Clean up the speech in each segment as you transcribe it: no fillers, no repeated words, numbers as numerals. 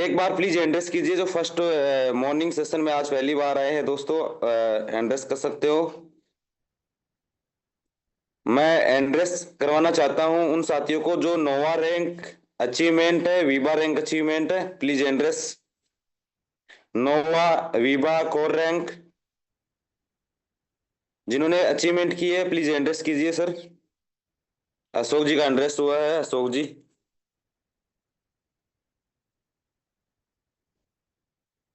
एक बार please endorse कीजिए, जो फर्स्ट मॉर्निंग सेशन में आज पहली बार आए हैं दोस्तों। एंड्रेस कर सकते हो। मैं एंड्रेस करवाना चाहता हूं उन साथियों को जो नोवा रैंक अचीवमेंट है, वीबा रैंक अचीवमेंट है। Please endorse. नोवा, वीबा, कोर रैंक जिन्होंने अचीवमेंट की है प्लीज एंड्रेस कीजिए सर। अशोक जी का एंड्रेस हुआ है, अशोक जी।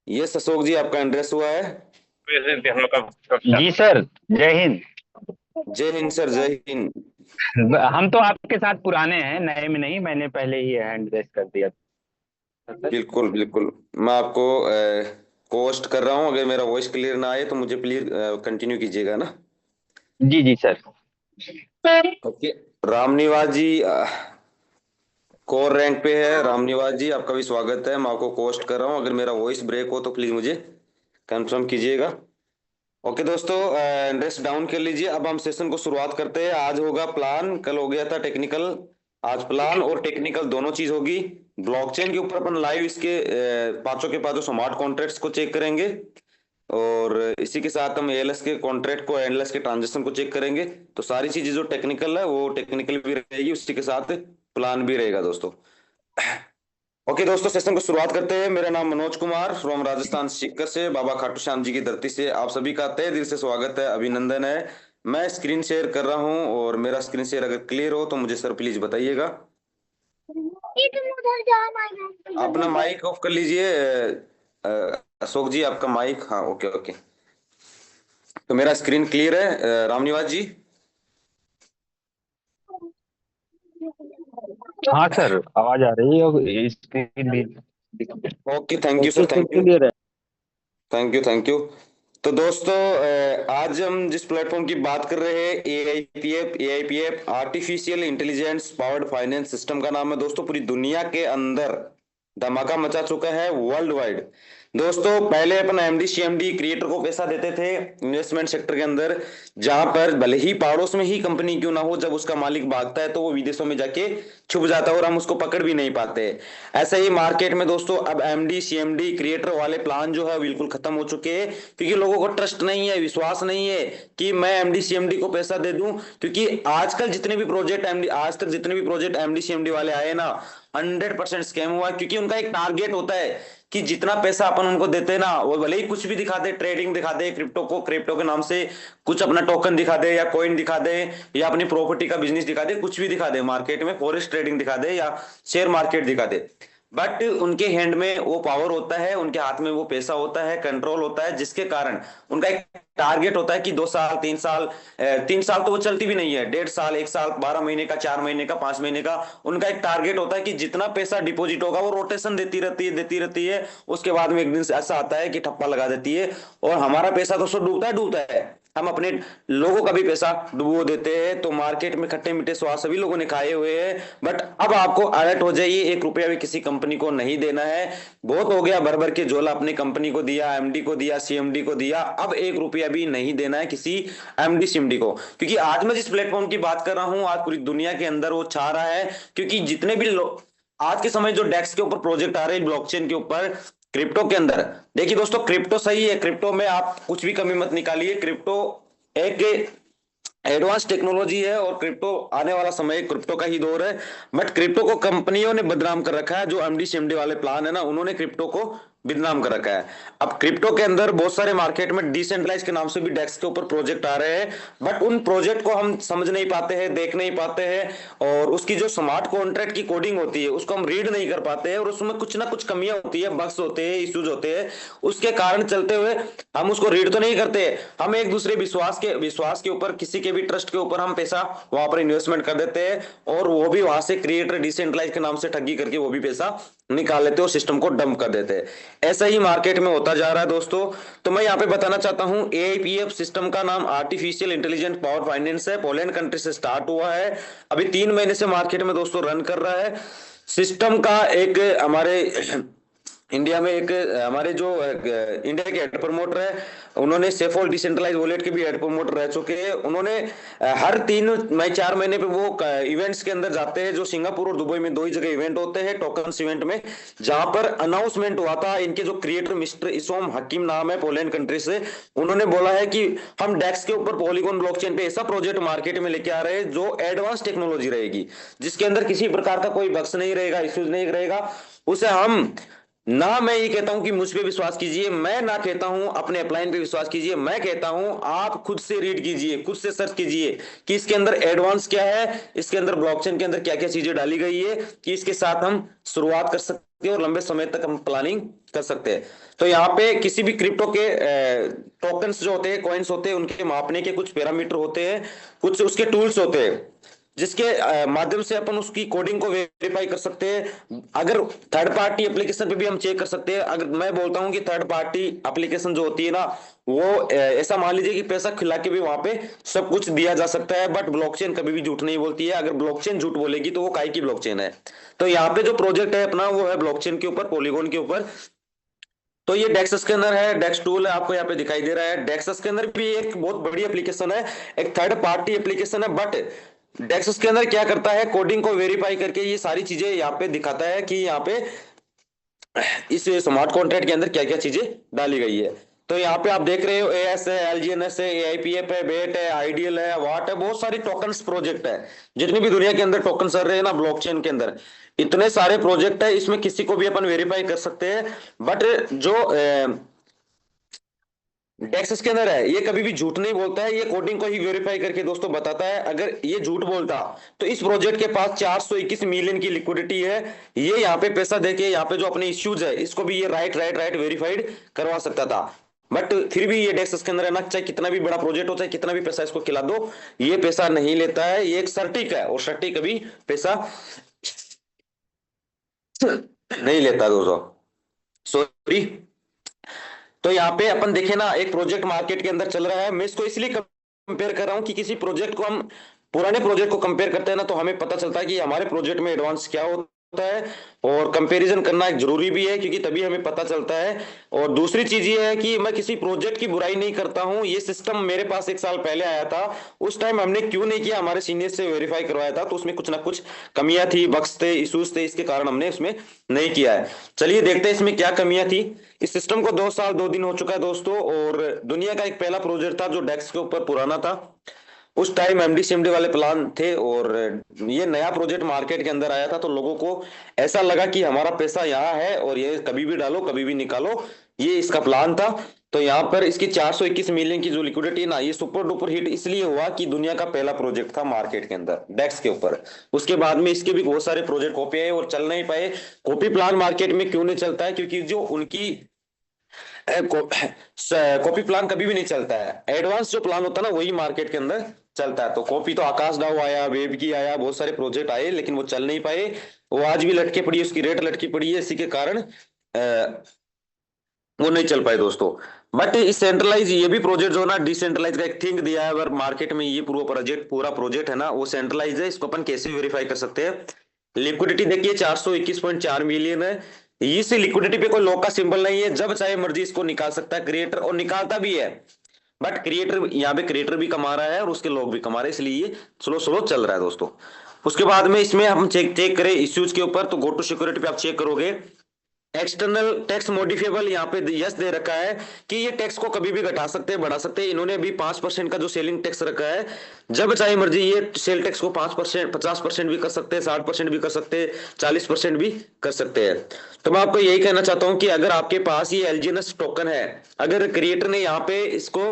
यस अशोक जी, आपका एंड्रेस हुआ है। जी सर। जय हिंद। जय हिंद सर, जय हिंद। हम तो आपके साथ पुराने हैं, नए में नहीं। मैंने पहले ही हैंड रेस कर दिया था सर। बिल्कुल बिल्कुल। मैं आपको पोस्ट कर रहा हूँ, अगर मेरा वॉइस क्लियर ना आए तो मुझे प्लीज कंटिन्यू कीजिएगा ना। जी जी सर। ओके। रामनिवास जी कोर रैंक पे है। रामनिवास जी आपका भी स्वागत है। मैं आपको पोस्ट कर रहा हूँ, अगर मेरा वॉइस ब्रेक हो तो प्लीज मुझे कंफर्म कीजिएगा। ओके दोस्तों, एड्रेस डाउन कर लीजिए। अब हम सेशन को शुरुआत करते हैं। आज होगा प्लान, कल हो गया था टेक्निकल। आज प्लान और टेक्निकल दोनों चीज होगी। ब्लॉकचेन के ऊपर अपन लाइव इसके पांचों के पांचों स्मार्ट कॉन्ट्रैक्ट्स को चेक करेंगे, और इसी के साथ हम एएलएस के कॉन्ट्रैक्ट को, एनएलएस के ट्रांजेक्शन को चेक करेंगे। तो सारी चीजें जो टेक्निकल है वो टेक्निकल भी रहेगी, उसी के साथ प्लान भी रहेगा दोस्तों। ओके दोस्तों, सेशन को शुरुआत करते हैं। मेरा नाम मनोज कुमार फ्रॉम राजस्थान सीकर से, बाबा खाटू श्याम जी की धरती से आप सभी का तहे दिल से स्वागत है, अभिनंदन है। मैं स्क्रीन शेयर कर रहा हूं, और मेरा स्क्रीन शेयर अगर क्लियर हो तो मुझे सर प्लीज बताइएगा। अपना माइक ऑफ कर लीजिए। अशोक जी आपका माइक, हाँ ओके ओके। तो मेरा स्क्रीन क्लियर है रामनिवास जी। हाँ सर, आवाज आ रही है और स्क्रीन भी okay, thank you okay sir, sir, thank you. Clear है। Thank you, thank you. तो दोस्तों, आज हम जिस प्लेटफॉर्म की बात कर रहे हैं, AIPF artificial intelligence powered finance system का नाम है दोस्तों। पूरी दुनिया के अंदर धमाका मचा चुका है वर्ल्ड वाइड। दोस्तों पहले अपन एमडी सीएमडी क्रिएटर को पैसा देते थे इन्वेस्टमेंट सेक्टर के अंदर, जहां पर भले ही पड़ोस में ही कंपनी क्यों ना हो, जब उसका मालिक भागता है तो वो विदेशों में जाके छुप जाता है और हम उसको पकड़ भी नहीं पाते। ऐसा ही मार्केट में दोस्तों अब एमडी सीएमडी क्रिएटर वाले प्लान जो है बिल्कुल खत्म हो चुके हैं, क्योंकि लोगों को ट्रस्ट नहीं है, विश्वास नहीं है कि मैं एमडी सीएमडी को पैसा दे दूं। क्योंकि आजकल जितने भी प्रोजेक्ट एमडी, आज तक जितने भी प्रोजेक्ट एमडी सीएमडी वाले आए ना, 100% स्कैम हुआ है। क्योंकि उनका एक टारगेट होता है कि जितना पैसा अपन उनको देते हैं ना, वो भले ही कुछ भी दिखा दे, ट्रेडिंग दिखा दे, क्रिप्टो को क्रिप्टो के नाम से कुछ अपना टोकन दिखा दे, या कॉइन दिखा दे, या अपनी प्रॉपर्टी का बिजनेस दिखा दे, कुछ भी दिखा दे, मार्केट में फॉरेक्स ट्रेडिंग दिखा दे या शेयर मार्केट दिखा दे, बट उनके हैंड में वो पावर होता है, उनके हाथ में वो पैसा होता है, कंट्रोल होता है, जिसके कारण उनका एक टारगेट होता है कि 2 साल 3 साल, 3 साल तो वो चलती भी नहीं है, 1.5 साल, 1 साल, 12 महीने का, 4 महीने का, 5 महीने का उनका एक टारगेट होता है कि जितना पैसा डिपॉजिट होगा वो रोटेशन देती रहती है, देती रहती है। उसके बाद में एक दिन ऐसा आता है कि ठप्पा लगा देती है, और हमारा पैसा तो सब डूबता है, डूबता है। हम अपने लोगों का भी पैसा डुबो देते हैं। तो मार्केट में खट्टे मीठे स्वाद सभी लोगों ने खाए हुए हैं, बट अब आपको अलर्ट हो जाइए, 1 रुपया भी किसी कंपनी को नहीं देना है। बहुत हो गया भर भर के झोला अपनी कंपनी को दिया, एमडी को दिया, सीएमडी को दिया, अब 1 रुपया भी नहीं देना है किसी एमडी सीएमडी को। क्योंकि आज मैं जिस प्लेटफॉर्म की बात कर रहा हूं, आज पूरी दुनिया के अंदर वो छा रहा है। क्योंकि जितने भी लोग आज के समय जो डेक्स के ऊपर प्रोजेक्ट आ रहे हैं, ब्लॉकचेन के ऊपर, क्रिप्टो के अंदर, देखिए दोस्तों क्रिप्टो सही है, क्रिप्टो में आप कुछ भी कमी मत निकालिए। क्रिप्टो एक एडवांस टेक्नोलॉजी है, और क्रिप्टो आने वाला समय क्रिप्टो का ही दौर है। बट क्रिप्टो को कंपनियों ने बदनाम कर रखा है, जो एमडी सीएमडी वाले प्लान है ना, उन्होंने क्रिप्टो को बदनाम कर रखा है। अब क्रिप्टो के अंदर बहुत सारे मार्केट में डिसेंट्रलाइज के नाम से भी डेक्स के ऊपर प्रोजेक्ट आ रहे हैं, बट उन प्रोजेक्ट को हम समझ नहीं पाते हैं, देख नहीं पाते हैं, और उसकी जो स्मार्ट कॉन्ट्रैक्ट की कोडिंग होती है उसको हम रीड नहीं कर पाते हैं, और उसमें कुछ ना कुछ कमियां होती है, बग्स होते हैं, इश्यूज होते हैं। उसके कारण चलते हुए हम उसको रीड तो नहीं करते, हम एक दूसरे विश्वास के ऊपर, किसी के भी ट्रस्ट के ऊपर हम पैसा वहां पर इन्वेस्टमेंट कर देते हैं, और वो भी वहां से क्रिएटर डिसेंट्रलाइज के नाम से ठगी करके वो भी पैसा निकाल लेते हैं और सिस्टम को डंप कर देते हैं। ऐसा ही मार्केट में होता जा रहा है दोस्तों। तो मैं यहाँ पे बताना चाहता हूँ, एआईपीएफ सिस्टम का नाम आर्टिफिशियल इंटेलिजेंट पावर फाइनेंस है, पोलैंड कंट्री से स्टार्ट हुआ है, अभी 3 महीने से मार्केट में दोस्तों रन कर रहा है। सिस्टम का एक हमारे इंडिया में एक हमारे जो इंडिया के हेड प्रमोटर है, उन्होंने सेफोल्ड डिसेंट्रलाइज वॉलेट के भी हेड प्रमोटर रह चुके हैं। उन्होंने हर 3 मई 4 महीने पे वो इवेंट्स के अंदर जाते हैं, जो सिंगापुर और दुबई में 2 ही जगह इवेंट होते हैं टोकन्स इवेंट में, जहां पर अनाउंसमेंट हुआ था। इनके जो क्रिएटर मिस्टर इसोम हकीम नाम है, पोलैंड कंट्री से, उन्होंने बोला है कि हम डेक्स के ऊपर पॉलीगॉन ब्लॉकचेन पे ऐसा प्रोजेक्ट मार्केट में लेके आ रहे हैं जो एडवांस टेक्नोलॉजी रहेगी, जिसके अंदर किसी प्रकार का कोई बग्स नहीं रहेगा, इश्यूज नहीं रहेगा। उसे हम ना, मैं ये कहता हूं कि मुझ पे विश्वास कीजिए, मैं ना कहता हूं अपने अपलाइन पे विश्वास कीजिए, मैं कहता हूं आप खुद से रीड कीजिए, खुद से सर्च कीजिए कि इसके अंदर एडवांस क्या है, इसके अंदर ब्लॉकचेन के अंदर क्या क्या चीजें डाली गई है, कि इसके साथ हम शुरुआत कर सकते हैं और लंबे समय तक हम प्लानिंग कर सकते हैं। तो यहाँ पे किसी भी क्रिप्टो के टोकन्स जो होते हैं, कॉइन्स होते हैं, उनके मापने के कुछ पैरामीटर होते हैं, कुछ उसके टूल्स होते हैं, जिसके माध्यम से अपन उसकी कोडिंग को वेरीफाई कर सकते हैं। अगर थर्ड पार्टी एप्लीकेशन पे भी हम चेक कर सकते हैं। अगर मैं बोलता हूं कि थर्ड पार्टी एप्लीकेशन जो होती है ना, वो ऐसा मान लीजिए कि पैसा खिला के भी वहां पे सब कुछ दिया जा सकता है, बट ब्लॉकचेन कभी भी झूठ नहीं बोलती है। अगर ब्लॉकचेन झूठ बोलेगी तो वो काय की ब्लॉकचेन है। तो यहाँ पे जो प्रोजेक्ट है अपना, वो है ब्लॉकचेन के ऊपर, पॉलीगॉन के ऊपर। तो ये डेक्स स्कैनर है, डेक्स टूल है, आपको यहाँ पे दिखाई दे रहा है। डेक्स स्कैनर भी एक बहुत बड़ी एप्लीकेशन है, एक थर्ड पार्टी एप्लीकेशन है, बट डेक्स स्कैनर क्या करता है, कोडिंग को वेरीफाई करके ये सारी चीजें यहाँ पे दिखाता है कि यहाँ पे इस स्मार्ट कॉन्ट्रैक्ट के अंदर क्या क्या चीजें डाली गई है। तो यहाँ पे आप देख रहे हो, एएस है, एलजीएनएस है, एआईपीएफ है, बेट है, आइडियल है, वाट है, बहुत सारी टोकन्स प्रोजेक्ट है। जितनी भी दुनिया के अंदर टोकन चल रहे हैं ना ब्लॉकचेन के अंदर, इतने सारे प्रोजेक्ट है, इसमें किसी को भी अपन वेरीफाई कर सकते हैं। बट जो डेक्स के अंदर है, ये कभी भी झूठ नहीं बोलता है, ये कोडिंग को ही वेरीफाई करके दोस्तों बताता है। अगर ये झूठ बोलता तो इस प्रोजेक्ट के पास 421 मिलियन की लिक्विडिटी है, ये यहाँ पे पैसा देके यहाँ पे जो अपने इश्यूज है इसको भी ये राइट राइट राइट वेरीफाइड करवा सकता था। बट फिर भी ये डेक्स के अंदर है ना, चाहे कितना भी बड़ा प्रोजेक्ट हो, चाहे कितना भी पैसा इसको खिला दो, ये पैसा नहीं लेता है। ये एक सर्टिक है और सर्टिक कभी पैसा नहीं लेता दोस्तों, सॉरी। तो यहाँ पे अपन देखे ना, एक प्रोजेक्ट मार्केट के अंदर चल रहा है। मैं इसको इसलिए कंपेयर कर रहा हूँ कि किसी प्रोजेक्ट को हम पुराने प्रोजेक्ट को कंपेयर करते हैं ना, तो हमें पता चलता है कि हमारे प्रोजेक्ट में एडवांस क्या होता है। और कंपैरिजन करना एक जरूरी भी है, क्योंकि तभी हमें पता चलता है। और दूसरी चीज ये है कि मैं किसी प्रोजेक्ट की बुराई नहीं करता हूँ। ये सिस्टम मेरे पास 1 साल पहले आया था, उस टाइम हमने क्यों नहीं किया, हमारे सीनियर से वेरीफाई करवाया था, तो उसमें कुछ ना कुछ कमियां थी, बग्स थे, इश्यूज थे, इसके कारण हमने उसमें नहीं किया है। चलिए देखते हैं इसमें क्या कमियां थी। इस सिस्टम को 2 साल 2 दिन हो चुका है दोस्तों, और दुनिया का एक पहला प्रोजेक्ट था जो डेक्स के ऊपर पुराना था। उस टाइम एमडी सीएमडी वाले प्लान थे, और ये नया प्रोजेक्ट मार्केट के अंदर आया था, तो लोगों को ऐसा लगा कि हमारा पैसा यहाँ है और ये कभी भी डालो कभी भी निकालो, ये इसका प्लान था। तो यहाँ पर इसकी 421 मिलियन की जो लिक्विडिटी ना, ये सुपर डुपर हिट इसलिए हुआ कि दुनिया का पहला प्रोजेक्ट था मार्केट के अंदर डेक्स के ऊपर। उसके बाद में इसके भी बहुत सारे प्रोजेक्ट कॉपी आए और चल नहीं पाए। कॉपी प्लान मार्केट में क्यों नहीं चलता है, क्योंकि जो उनकी कॉपी प्लान कभी भी नहीं चलता है। एडवांस जो प्लान होता है ना, वही मार्केट के अंदर चलता है। तो कॉपी तो आकाश डाउ आया, वेब की आया, बहुत सारे प्रोजेक्ट आए, लेकिन वो चल नहीं पाए। वो आज भी लटके पड़ी है, उसकी रेट लटकी पड़ी है, इसी के कारण वो नहीं चल पाए दोस्तों। बट इस सेंट्रलाइज ये भी प्रोजेक्ट जो ना, डिसेंट्रलाइज का एक थिंक दिया है, अगर मार्केट में ये पूरा प्रोजेक्ट है ना, वो सेंट्रलाइज है। इसको अपन कैसे वेरीफाई कर सकते हैं। लिक्विडिटी देखिए 421.4 मिलियन है। इस लिक्विडिटी पे कोई लॉक का सिंबल नहीं है, जब चाहे मर्जी इसको निकाल सकता है क्रिएटर, और निकालता भी है। बट क्रिएटर यहाँ पे क्रिएटर भी कमा रहा है और उसके लोग भी कमा रहे हैं, इसलिए ये स्लो स्लो चल रहा है दोस्तों। उसके बाद में इसमें हम चेक करें इश्यूज के ऊपर, तो गो टू सिक्योरिटी पे आप चेक करोगे, एक्सटर्नल टैक्स मॉडिफिएबल यहाँ पे यस दे रखा है कि ये टैक्स को कभी भी घटा सकते हैं, बढ़ा सकते हैं। इन्होंने अभी 5% का जो सेलिंग टैक्स रखा है, जब चाहे मर्जी ये सेल टैक्स को 5%, 50% भी कर सकते हैं, 60% भी कर सकते हैं, 40% भी कर सकते हैं। तो मैं आपको यही कहना चाहता हूं कि अगर आपके पास ये एलजीएनएस टोकन है, अगर क्रिएटर ने यहाँ पे इसको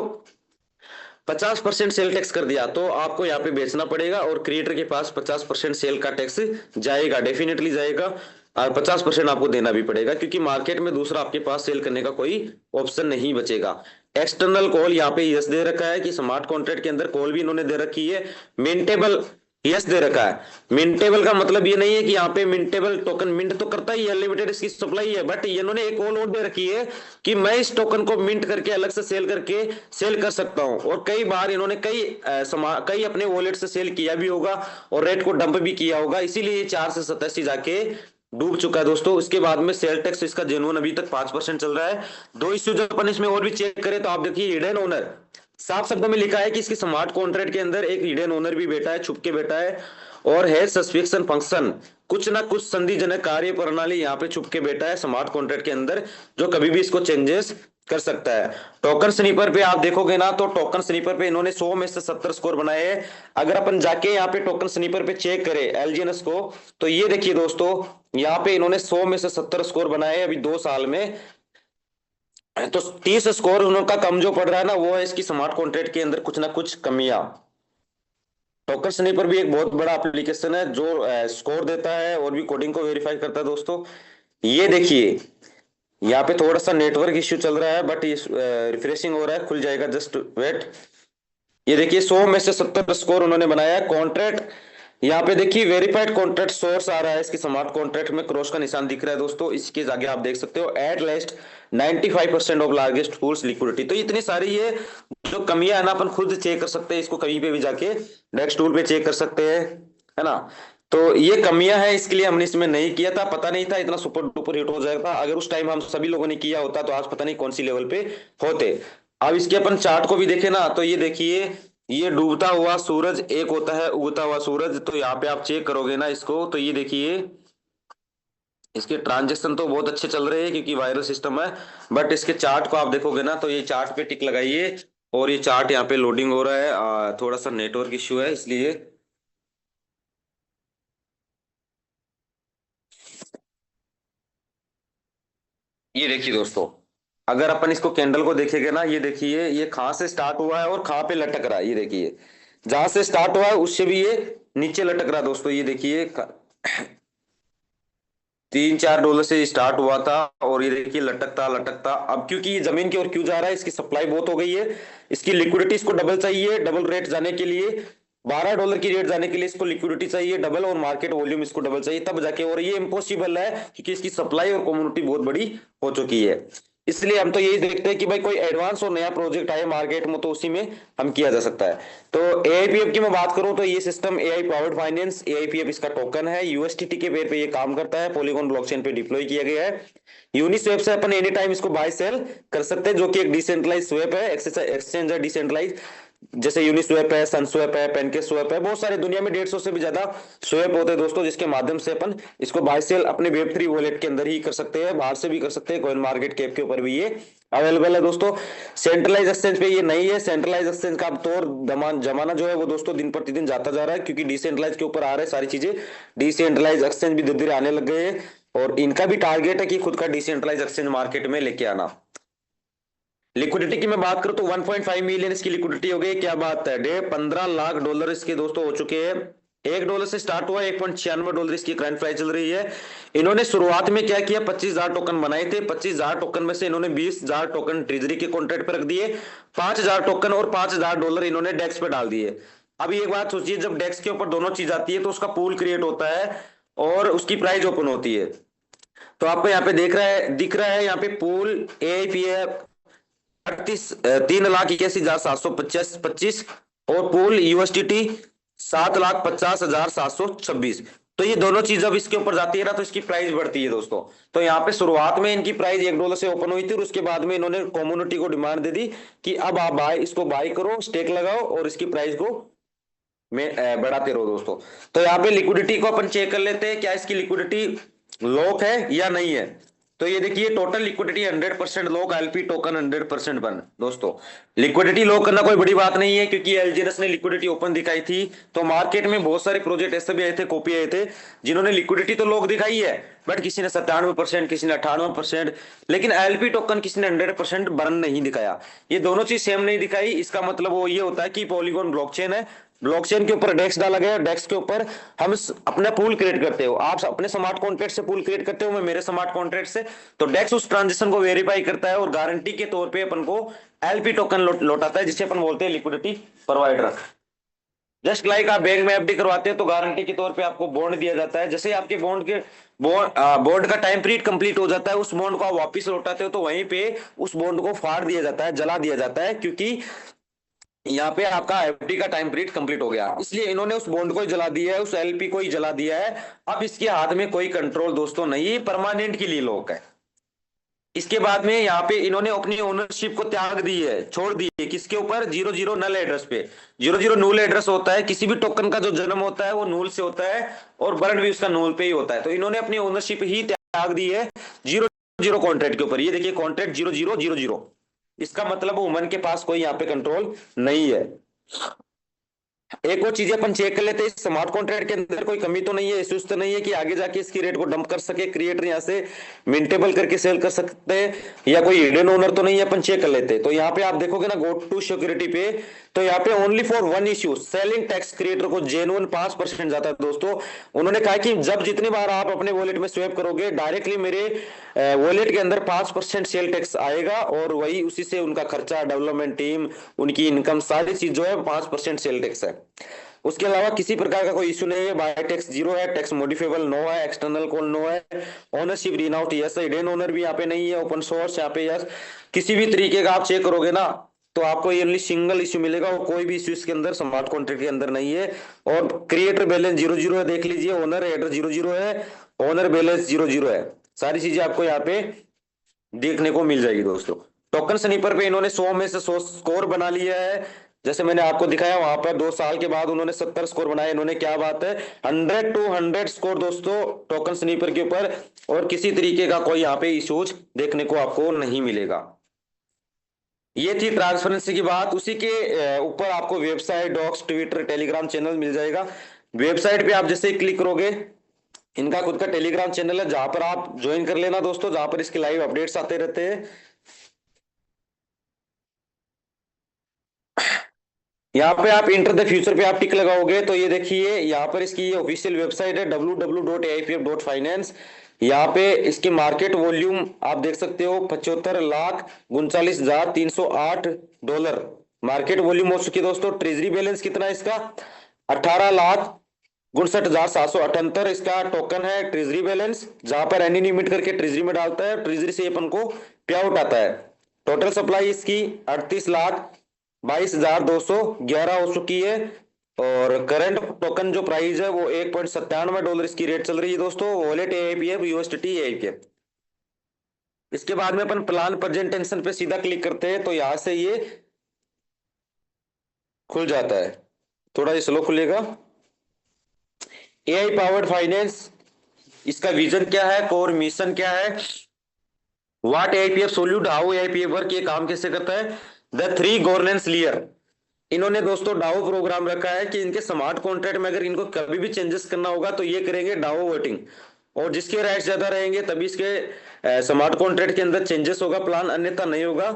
50% सेल टैक्स कर दिया, तो आपको यहाँ पे बेचना पड़ेगा, और क्रिएटर के पास 50% सेल का टैक्स जाएगा, डेफिनेटली जाएगा। और 50% आपको देना भी पड़ेगा, क्योंकि मार्केट में दूसरा आपके पास सेल करने का कोई ऑप्शन नहीं बचेगा। एक्सटर्नल कॉल यहाँ पे यस दे रखा है कि स्मार्ट कॉन्ट्रैक्ट के अंदर कॉल भी इन्होंने दे रखी है। मिंटेबल यस दे रखा है। मिंटेबल का मतलब ये नहीं है कि यहाँ पे मिंटेबल टोकन मिंट तो करता ही है, अनलिमिटेड इसकी सप्लाई है, बट इन्होंने एक और दे रखी है कि मैं इस टोकन को मिंट करके अलग से सेल करके सेल कर सकता हूं। और कई बार इन्होंने कई अपने वॉलेट से सेल किया भी होगा और रेट को डंप भी किया होगा, इसीलिए 4 से 87 जाके डूब चुका है दोस्तों। उसके बाद में सेल टैक्स इसका जेन्युइन अभी तक 5% चल रहा है। दो इश्यू जब अपन इसमें और भी चेक करें तो आप देखिए हिडन ओनर, साफ शब्दों में लिखा है कि इसके स्मार्ट कॉन्ट्रैक्ट के अंदर एक हिडन ओनर भी बैठा है, छुप के बैठा है, और है सस्पेक्शन फंक्शन, कुछ ना कुछ संदिग्धजनक कार्य प्रणाली यहाँ पे छुप के बैठा है स्मार्ट कॉन्ट्रैक्ट के अंदर, जो कभी भी इसको चेंजेस कर सकता है। टोकन स्नीपर पे आप देखोगे ना, तो टोकन स्नीपर पे इन्होंने 100 में से 70 स्कोर बनाए हैं। अगर अपन जाके यहाँ पे टोकन स्नीपर पे चेक करें एलजीएनएस को, तो ये देखिए दोस्तों, यहाँ पे इन्होंने 100 में से 70 स्कोर बनाए हैं अभी 2 साल में। तो 30 स्कोर उनका कम जो पड़ रहा है ना, वो है इसकी स्मार्ट कॉन्ट्रैक्ट के अंदर कुछ ना कुछ कमियां। टोकन स्नीपर भी एक बहुत बड़ा एप्लीकेशन है जो स्कोर देता है और भी कोडिंग को वेरीफाई करता है दोस्तों। ये देखिए, यहाँ पे थोड़ा सा नेटवर्क इश्यू चल रहा है, बट ये रिफ्रेशिंग हो रहा है, खुल जाएगा, जस्ट वेट। ये देखिए 100 में से 70 स्कोर उन्होंने बनाया है। कॉन्ट्रैक्ट यहाँ पे देखिए वेरीफाइड कॉन्ट्रैक्ट सोर्स आ रहा है, इसके स्मार्ट कॉन्ट्रैक्ट में क्रॉस का निशान दिख रहा है दोस्तों। इसके आगे आप देख सकते हो at last 95% of largest pools liquidity. तो इतनी सारी ये जो कमियां है ना, अपन खुद चेक कर सकते हैं इसको, कहीं पे भी जाके डेक्स टूल पे चेक कर सकते हैं, है ना। तो ये कमियां हैं, इसके लिए हमने इसमें नहीं किया था, पता नहीं था इतना सुपर डुपर हिट हो जाएगा। अगर उस टाइम हम सभी लोगों ने किया होता तो आज पता नहीं कौन सी लेवल पे होते। अब इसके अपन चार्ट को भी देखे ना, तो ये देखिए, ये डूबता हुआ सूरज एक होता है उगता हुआ सूरज। तो यहाँ पे आप चेक करोगे ना इसको, तो ये देखिए इसके ट्रांजेक्शन तो बहुत अच्छे चल रहे हैं क्योंकि वायरल सिस्टम है। बट इसके चार्ट को आप देखोगे ना, तो ये चार्ट पे टिक लगाइए, और ये चार्ट यहाँ पे लोडिंग हो रहा है, थोड़ा सा नेटवर्क इश्यू है इसलिए। ये देखिए दोस्तों, अगर अपन इसको कैंडल को देखेंगे ना, ये देखिए ये कहाँ से स्टार्ट हुआ है और कहाँ पे लटक रहा है। ये देखिए जहां से स्टार्ट हुआ है उससे भी ये नीचे लटक रहा है दोस्तों। ये देखिए $3-4 से स्टार्ट हुआ था, और ये देखिए लटकता लटकता, अब क्योंकि ये जमीन की ओर क्यों जा रहा है, इसकी सप्लाई बहुत हो गई है, इसकी लिक्विडिटी इसको डबल चाहिए, डबल रेट जाने के लिए, $12 की रेट जाने के लिए इसको लिक्विडिटी चाहिए डबल, और मार्केट वॉल्यूम इसको डबल चाहिए तब जाके, और ये इम्पॉसिबल है क्योंकि इसकी सप्लाई और कम्युनिटी बहुत बड़ी हो चुकी है। इसलिए हम तो यही देखते हैं कि भाई कोई एडवांस और नया प्रोजेक्ट आए मार्केट में, तो उसी में हम किया जा सकता है। तो एआईपीएफ की मैं बात करूं तो ये सिस्टम एआई पावर्ड फाइनेंस, एआईपीएफ इसका टोकन है, यूएसटीटी के पेयर पे ये काम करता है, पॉलीगॉन ब्लॉकचेन पे डिप्लॉय किया गया है। यूनिस्वैप से अपन एनी टाइम इसको बाय सेल कर सकते हैं, जो कि एक डिसेंट्रलाइज स्वैप है, एक्सचेंज है डिसेंट्रलाइज। जैसे यूनिस्वैप है, सनस्वैप है, पेनकेस्वैप है, बहुत सारे दुनिया में 150 से भी ज्यादा स्वैप होते हैं दोस्तों, जिसके माध्यम से अपन इसको बाय सेल अपने वेब3 वॉलेट के अंदर ही कर सकते हैं, बाहर से भी कर सकते हैं, कॉइन मार्केट कैप के ऊपर भी ये अवेलेबल है दोस्तों। सेंट्रलाइज एक्सचेंज पे ये नहीं है। सेंट्रलाइज एक्सचेंज का अब तौर जमाना जो है वो दोस्तों दिन प्रतिदिन जाता जा रहा है, क्योंकि डिसेंट्रलाइज के ऊपर आ रहे हैं सारी चीजें। डिसेंट्रलाइज एक्सचेंज भी धीरे धीरे आने लग गए हैं, और इनका भी टारगेट है कि खुद का डिसेंट्रलाइज एक्सचेंज मार्केट में लेके आना। लिक्विडिटी की मैं बात करूं तो 1.5 मिलियन इसकी लिक्विडिटी हो गई, क्या बात है, $15 लाख इसके दोस्तों हो चुके हैं। $1 से स्टार्ट हुआ, $1.96 इसकी करंट प्राइस चल रही है। इन्होंने शुरुआत में क्या किया, 25,000 टोकन बनाए थे, 25,000 टोकन में से इन्होंने 20,000 टोकन ट्रेजरी के कॉन्ट्रैक्ट पे रख दिए, 5,000 टोकन और $5,000 इन्होंने डेक्स पे डाल दिए। अब एक बात सोचिए, जब डेक्स के ऊपर दोनों चीज आती है तो उसका पूल क्रिएट होता है और उसकी प्राइस ओपन होती है। तो आपको यहाँ पे दिख रहा है यहाँ पे पूल एआईपीएफ 3,81,725 और पूल यूएसटीटी 7,50,726। तो ये दोनों चीज अब इसके ऊपर जाती है ना, तो इसकी प्राइस बढ़ती है दोस्तों। तो यहाँ पे शुरुआत में इनकी प्राइस $1 से ओपन हुई थी, और उसके बाद में इन्होंने कम्युनिटी को डिमांड दे दी कि अब आप इसको बाय करो, स्टेक लगाओ, और इसकी प्राइस को में बढ़ाते रहो दोस्तों। तो यहाँ पे लिक्विडिटी को अपन चेक कर लेते हैं, क्या इसकी लिक्विडिटी लॉक है या नहीं है। तो ये देखिए total liquidity 100% lock, LP token 100% बंद दोस्तों। लिक्विडिटी लॉक करना कोई बड़ी बात नहीं है, क्योंकि एलजीएनएस ने लिक्विडिटी ओपन दिखाई थी, तो मार्केट में बहुत सारे प्रोजेक्ट ऐसे भी आए थे, कॉपी आए थे, जिन्होंने लिक्विडिटी तो लॉक दिखाई है, बट किसी ने 97%, किसी ने 98%, लेकिन एलपी टोकन किसी ने 100% बर्न नहीं दिखाया। ये दोनों चीज सेम नहीं दिखाई, इसका मतलब वो ये होता है कि पॉलीगॉन ब्लॉकचेन है, ब्लॉकचेन के ऊपर डेक्स डाला गया, डेक्स के ऊपर हम अपना पूल क्रिएट करते हो, आप अपने स्मार्ट कॉन्ट्रैक्ट से पूल क्रिएट करते हो, मैं मेरे स्मार्ट कॉन्ट्रैक्ट से, तो डेक्स उस ट्रांजेक्शन को वेरीफाई करता है और गारंटी के तौर पे अपन को एलपी टोकन लौटाता है, जिसे अपन बोलते हैं लिक्विडिटी प्रोवाइडर। जस्ट लाइक आप बैंक में एफडी करवाते हैं तो गारंटी के तौर पे आपको बॉन्ड दिया जाता है, जैसे आपके बॉन्ड का टाइम पीरियड कंप्लीट हो जाता है, उस बॉन्ड को आप वापस लौटाते हो, तो वहीं पे उस बॉन्ड को फाड़ दिया जाता है, जला दिया जाता है, क्योंकि यहाँ पे आपका एफडी का टाइम पीरियड कंप्लीट हो गया, इसलिए इन्होंने उस बॉन्ड को ही जला दिया है, उस एलपी को ही जला दिया है। अब इसके हाथ में कोई कंट्रोल दोस्तों नहीं, परमानेंट के लिए लॉक है। इसके बाद में यहाँ पे इन्होंने अपनी ओनरशिप को त्याग दी है, छोड़ दी है, किसके ऊपर? 00 नल एड्रेस पे। 00 नूल एड्रेस होता है, किसी भी टोकन का जो जन्म होता है वो नूल से होता है, और बर्न भी उसका नूल पे ही होता है। तो इन्होंने अपनी ओनरशिप ही त्याग दी है 00 कॉन्ट्रैक्ट के ऊपर। ये देखिए कॉन्ट्रैक्ट 0000, इसका मतलब वुमन के पास कोई यहाँ पे कंट्रोल नहीं है। एक और चीजें अपन चेक कर लेते हैं, स्मार्ट कॉन्ट्रैक्ट के अंदर कोई कमी तो नहीं है, इश्यूज तो नहीं है कि आगे जाके इसकी रेट को डंप कर सके क्रिएटर, यहाँ से मिंटेबल करके सेल कर सकते हैं, या कोई हिडन ओनर तो नहीं है, अपन चेक कर लेते हैं। तो यहाँ पे आप देखोगे ना गो टू सिक्योरिटी पे, तो यहाँ पे only for one issue selling tax creator को जेन्युइन 5% जाता है दोस्तों। उन्होंने कहा कि जब जितनी बार आप अपने वॉलेट में स्वैप करोगे डायरेक्टली मेरे वॉलेट के अंदर 5% सेल टैक्स आएगा, और वही उसी से उनका खर्चा, डेवलपमेंट टीम, उनकी इनकम, सारी चीज जो है 5% सेल टैक्स है। उसके अलावा किसी प्रकार का कोई इश्यू नहीं है। बाय टैक्स 0 है, टैक्स मॉडिफेबल नो है, एक्सटर्नल कॉल नो है, ओनरशिप रीनाउट यस है, हिडन ओनर भी यहाँ पे नहीं है, ओपन सोर्स यहाँ पे यस। किसी भी तरीके का आप चेक करोगे ना तो आपको ये सिंगल इश्यू मिलेगा, और कोई भी इश्यू इसके अंदर स्मार्ट कॉन्ट्रैक्ट के अंदर नहीं है। और क्रिएटर बैलेंस 00 है, देख लीजिए, ओनर एड्रेस 00 है, ओनर बैलेंस 00 है, सारी चीजें आपको यहाँ पे देखने को मिल जाएगी दोस्तों। टोकन स्नीपर पे इन्होंने 100 में से 100 स्कोर बना लिया है, जैसे मैंने आपको दिखाया वहां पर 2 साल के बाद उन्होंने 70 स्कोर बनाए। इन्होंने, क्या बात है, 100 to 100 स्कोर दोस्तों टोकन स्नीपर के ऊपर, और किसी तरीके का कोई यहाँ पे इश्यूज देखने को आपको नहीं मिलेगा। ये थी ट्रांसपेरेंसी की बात। उसी के ऊपर आपको website, docs, Twitter, Telegram channel मिल जाएगा। वेबसाइट पे आप जैसे ही क्लिक करोगे, इनका खुद का टेलीग्राम चैनल है जहां पर आप ज्वाइन कर लेना दोस्तों, जहां पर इसके लाइव अपडेट्स आते रहते हैं। यहाँ पे आप इंटर द फ्यूचर पे आप टिक लगाओगे तो ये देखिए यहाँ पर इसकी ये ऑफिशियल वेबसाइट है www.aipf.finance। यहाँ पे इसकी मार्केट वॉल्यूम आप देख सकते हो, 75,39,308 डॉलर मार्केट वॉल्यूम हो चुकी है दोस्तों। ट्रेजरी बैलेंस कितना है इसका? 18,69,778 इसका टोकन है ट्रेजरी बैलेंस, जहां पर एनी लिमिट करके ट्रेजरी में डालता है, ट्रेजरी से अपन को पे आउट आता है। टोटल सप्लाई इसकी 38,22,211 हो चुकी है, और करंट टोकन जो प्राइस है वो $1.97 इसकी रेट चल रही है दोस्तों। Wallet AIPF USDT AIPF। इसके बाद में अपन प्लान प्रेजेंटेशन पे सीधा क्लिक करते हैं तो यहां से ये खुल जाता है, थोड़ा ये स्लो खुलेगा। AI पावर्ड फाइनेंस, इसका विजन क्या है, कोर मिशन क्या है, what AIPF solute, how AIPF work, ये काम कैसे करता है, द 3 गवर्नेंस लेयर। इन्होंने दोस्तों डाओ प्रोग्राम रखा है कि इनके स्मार्ट कॉन्ट्रैक्ट में अगर इनको कभी भी चेंजेस करना होगा तो ये करेंगे डाओ वोटिंग, और जिसके राइट्स ज्यादा रहेंगे तभी इसके स्मार्ट कॉन्ट्रैक्ट के अंदर चेंजेस होगा प्लान, अन्यथा नहीं होगा।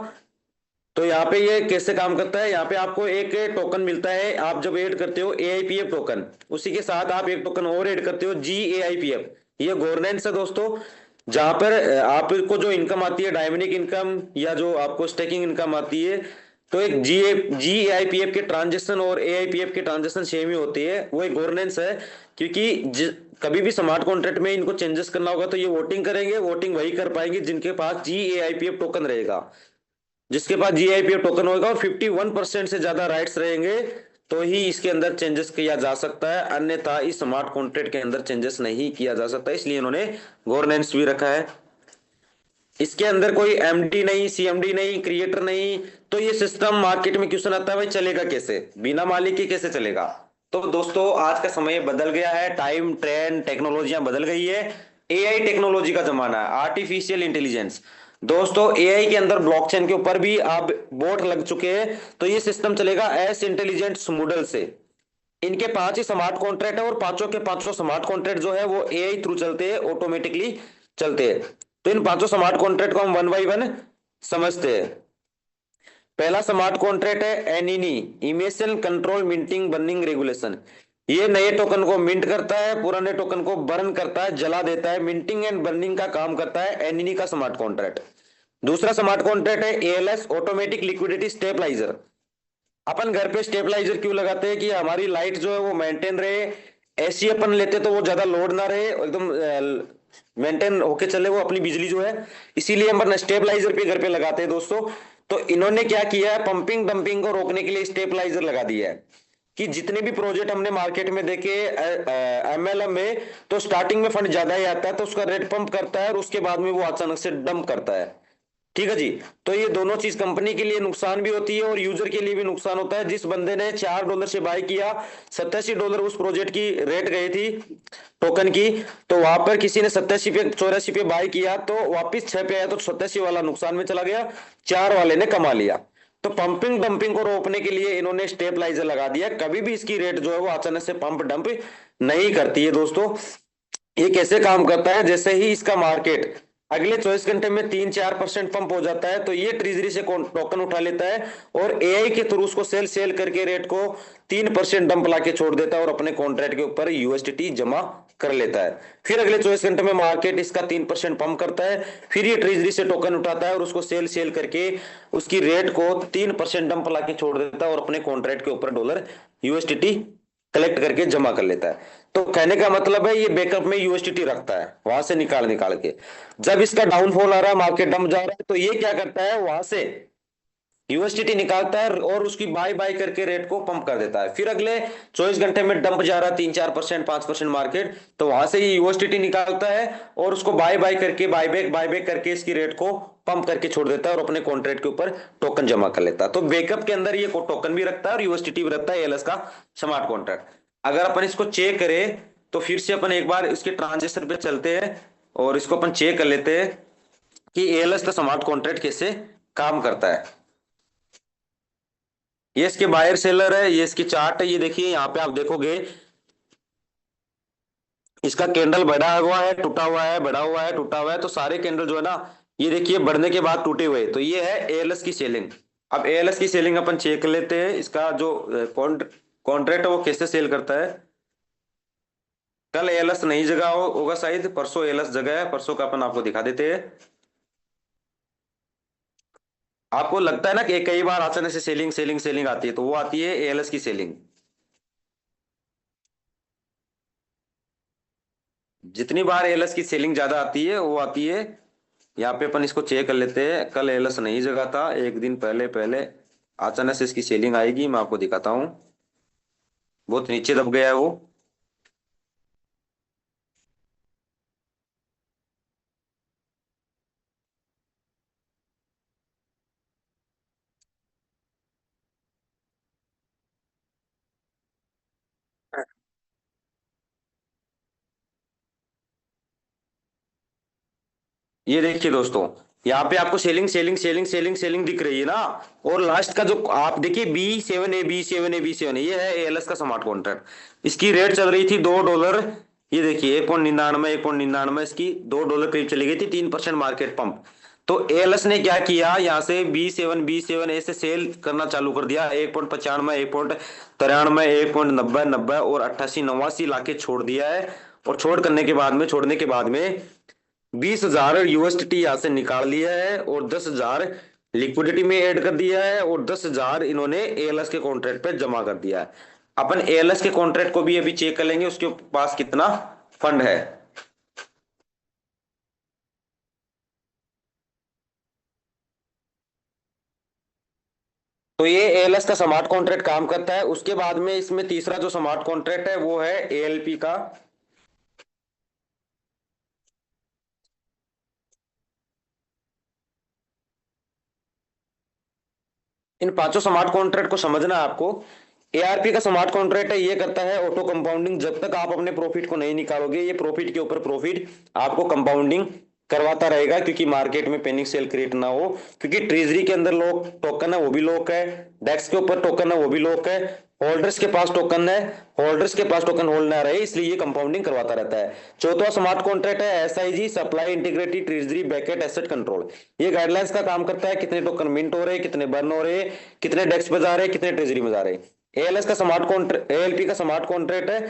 तो यहाँ पे ये कैसे काम करता है, यहाँ पे आपको एक टोकन मिलता है, आप जब ऐड करते हो AIPF टोकन, उसी के साथ आप एक टोकन और ऐड करते हो GAIPF। ये गवर्नेंस है दोस्तों, जहां पर आपको जो इनकम आती है, डायमंडिक इनकम या जो आपको स्टेकिंग इनकम आती है, तो एक GAIPF के ट्रांजेक्शन और AIPF के ट्रांजेक्शन सेम ही होती है, वो एक गवर्नेंस है। क्योंकि कभी भी स्मार्ट कॉन्ट्रैक्ट में इनको चेंजेस करना होगा तो ये वोटिंग करेंगे, वोटिंग वही कर पाएंगे जिनके पास GAIPF टोकन रहेगा। जिसके पास GIPF टोकन होगा और 51% से ज्यादा राइट्स रहेंगे तो ही इसके अंदर चेंजेस किया जा सकता है, अन्यथा इस स्मार्ट कॉन्ट्रैक्ट के अंदर चेंजेस नहीं किया जा सकता। इसलिए इन्होंने गवर्नेंस भी रखा है। इसके अंदर कोई MD नहीं, CMD नहीं, क्रिएटर नहीं। तो ये सिस्टम मार्केट में क्वेश्चन आता है, भाई चलेगा कैसे, बिना मालिक के कैसे चलेगा? तो दोस्तों आज का समय बदल गया है, टाइम, ट्रेंड, टेक्नोलॉजियां बदल गई है। AI टेक्नोलॉजी का जमाना है, आर्टिफिशियल इंटेलिजेंस। दोस्तों AI के अंदर ब्लॉकचेन के ऊपर भी अब बोट लग चुके हैं, तो ये सिस्टम चलेगा एस इंटेलिजेंट मॉडल से। इनके 5 ही स्मार्ट कॉन्ट्रैक्ट है, और पांचों के पांचों स्मार्ट कॉन्ट्रैक्ट जो है वो AI थ्रू चलते हैं, ऑटोमेटिकली चलते हैं। तो इन पांचों स्मार्ट कॉन्ट्रैक्ट को हम वन बाई वन समझते हैं। पहला स्मार्ट कॉन्ट्रैक्ट है एनिनी, emission control minting burning regulation. ये नए टोकन को मिंट करता है, पुराने टोकन को बर्न करता है, जला देता है, मिंटिंग एंड बर्निंग का काम करता है एनिनी का स्मार्ट कॉन्ट्रैक्ट। दूसरा स्मार्ट कॉन्ट्रैक्ट है ALS, ऑटोमेटिक लिक्विडिटी स्टेबलाइजर। अपन घर पे स्टेबलाइजर क्यों लगाते हैं कि हमारी लाइट जो है वो मेंटेन रहे। ऐसी अपन लेते तो वो ज्यादा लोड ना रहे, एकदम मेंटेन होके चले वो अपनी बिजली जो है, इसीलिए हम स्टेबलाइजर पे घर पे लगाते हैं दोस्तों। तो इन्होंने क्या किया है, पंपिंग डंपिंग को रोकने के लिए स्टेबलाइजर लगा दिया है कि जितने भी प्रोजेक्ट हमने मार्केट में देखे एमएलएम में, तो स्टार्टिंग में फंड ज्यादा ही आता है तो उसका रेट पंप करता है और उसके बाद में वो अचानक से डंप करता है। ठीक है जी। तो ये दोनों चीज कंपनी के लिए नुकसान भी होती है और यूजर के लिए भी नुकसान होता है। जिस बंदे ने $4 से बाय किया, $87 उस प्रोजेक्ट की रेट गई थी टोकन की, तो वहां पर किसी ने 87 पे 84 पे बाय किया तो वापिस 6 पे आया, तो 87 वाला नुकसान में चला गया, 4 वाले ने कमा लिया। तो पंपिंग डंपिंग को रोकने के लिए इन्होंने स्टेबलाइजर लगा दिया, कभी भी इसकी रेट जो है वो अचानक से पंप डंप नहीं करती है दोस्तों। ये कैसे काम करता है, जैसे ही इसका मार्केट अगले 24 घंटे में 3-4% पंप हो जाता है तो ये ट्रेजरी से टोकन उठा लेता है और एआई के थ्रू उसको सेल करके रेट को 3% डंप लाके छोड़ देता है और अपने कॉन्ट्रैक्ट के ऊपर यूएसडीटी जमा कर लेता है। फिर अगले 24 घंटे में मार्केट इसका 3% पंप करता है, फिर ये ट्रेजरी से टोकन उठाता है और उसको सेल करके उसकी रेट को 3% डंप लाके छोड़ देता है और अपने कॉन्ट्रैक्ट के ऊपर डॉलर यूएसडीटी कलेक्ट करके जमा कर लेता है। तो कहने का मतलब है ये बैकअप में यूएसडीटी रखता है वहां से निकाल निकाल के। जब इसका डाउनफॉल आ रहा है, मार्केट डंप जा रहा है, तो ये क्या करता है, वहां से यूएसडीटी निकालता है और उसकी बाय बाय करके रेट को पंप कर देता है। फिर अगले 24 घंटे में डंप जा रहा है 3-4% 5% मार्केट, तो वहां से ये यूएसडीटी निकालता है और उसको बाय बाय करके बाय बैक करके इसकी रेट को पंप करके छोड़ देता है और अपने कॉन्ट्रैक्ट के ऊपर टोकन जमा कर लेता है। तो बैकअप के अंदर ये टोकन भी रखता है और यूएसडीटी भी रखता है, एएलएस का स्मार्ट कॉन्ट्रैक्ट। अगर अपन इसको चेक करें तो फिर से अपन एक बार इसके ट्रांजेक्शन पे चलते हैं और इसको अपन चेक कर लेते हैं कि एएलएस का स्मार्ट कॉन्ट्रैक्ट कैसे काम करता है। ये इसके बायर सेलर है, ये इसकी चार्ट है, ये देखिए यहाँ पे आप देखोगे इसका कैंडल बढ़ा हुआ है, टूटा हुआ है, बढ़ा हुआ है, टूटा हुआ है, तो सारे कैंडल जो है ना, ये देखिए बढ़ने के बाद टूटे हुए, तो ये है एएलएस की सेलिंग। अब एएलएस की सेलिंग अपन चेक कर लेते हैं, इसका जो कॉन्ट्रैक्ट है वो कैसे सेल करता है। कल एएलएस नहीं जगह होगा शायद, परसों एएलएस जगह है, परसों का अपन आपको दिखा देते हैं। आपको लगता है ना कि कई बार अचानक से सेलिंग सेलिंग सेलिंग आती है, तो वो आती है एएलएस की सेलिंग। जितनी बार एएलएस की सेलिंग ज्यादा आती है वो आती है, यहाँ पे अपन इसको चेक कर लेते हैं। कल एएलएस नहीं जगह था, एक दिन पहले पहले अचानक से इसकी सेलिंग आएगी, मैं आपको दिखाता हूँ। बहुत नीचे दब गया है वो। ये देखिए दोस्तों, यहाँ पे आपको selling selling selling selling selling दिख रही है ना, और लास्ट का जो आप देखिए B7A ये है एएलएस का स्मार्ट कॉन्ट्रैक्ट। इसकी रेट चल रही थी $2। ये देखिए 1.99 इसकी $2 करीब चली गई थी, 3% मार्केट पंप। तो एएलएस ने क्या किया, यहाँ से B7 ऐसे सेल करना चालू कर दिया, 1.95 1.93 1.90 और 88 89 लाके छोड़ दिया है। और छोड़ने के बाद में 20,000 यूएसडीटी यहाँ से निकाल लिया है और 10,000 लिक्विडिटी में ऐड कर दिया है और 10,000 इन्होंने एएलएस के कॉन्ट्रैक्ट पे जमा कर दिया है। अपन एएलएस के कॉन्ट्रैक्ट को भी अभी चेक कर लेंगे उसके पास कितना फंड है। तो ये एएलएस का स्मार्ट कॉन्ट्रैक्ट काम करता है। उसके बाद में इसमें तीसरा जो स्मार्ट कॉन्ट्रैक्ट है वो है एएलपी का। इन पांचों स्मार्ट कॉन्ट्रैक्ट को समझना है आपको। एआरपी का स्मार्ट कॉन्ट्रैक्ट है, ये करता है ऑटो कंपाउंडिंग। जब तक आप अपने प्रॉफिट को नहीं निकालोगे ये प्रॉफिट के ऊपर प्रॉफिट आपको कंपाउंडिंग करवाता रहेगा, क्योंकि मार्केट में पैनिक सेल क्रिएट ना हो। क्योंकि ट्रेजरी के अंदर लोग टोकन है वो भी लोग है, डेक्स के ऊपर टोकन है वो भी लोग है, होल्डर्स के पास टोकन है, होल्डर्स के पास टोकन होल्ड ना रहे, इसलिए ये कंपाउंडिंग करवाता रहता है। चौथा स्मार्ट कॉन्ट्रैक्ट है SIG, supply integrity treasury baked asset control. ये गाइडलाइंस का काम करता है, कितने टोकन मिंट हो रहे, कितने बर्न हो रहे, कितने डेस्क पे जा रहे, कितने ट्रेजरी में जा रहे। एएलएस का स्मार्ट कॉन्ट्रैक्ट, एएलपी का स्मार्ट कॉन्ट्रैक्ट है,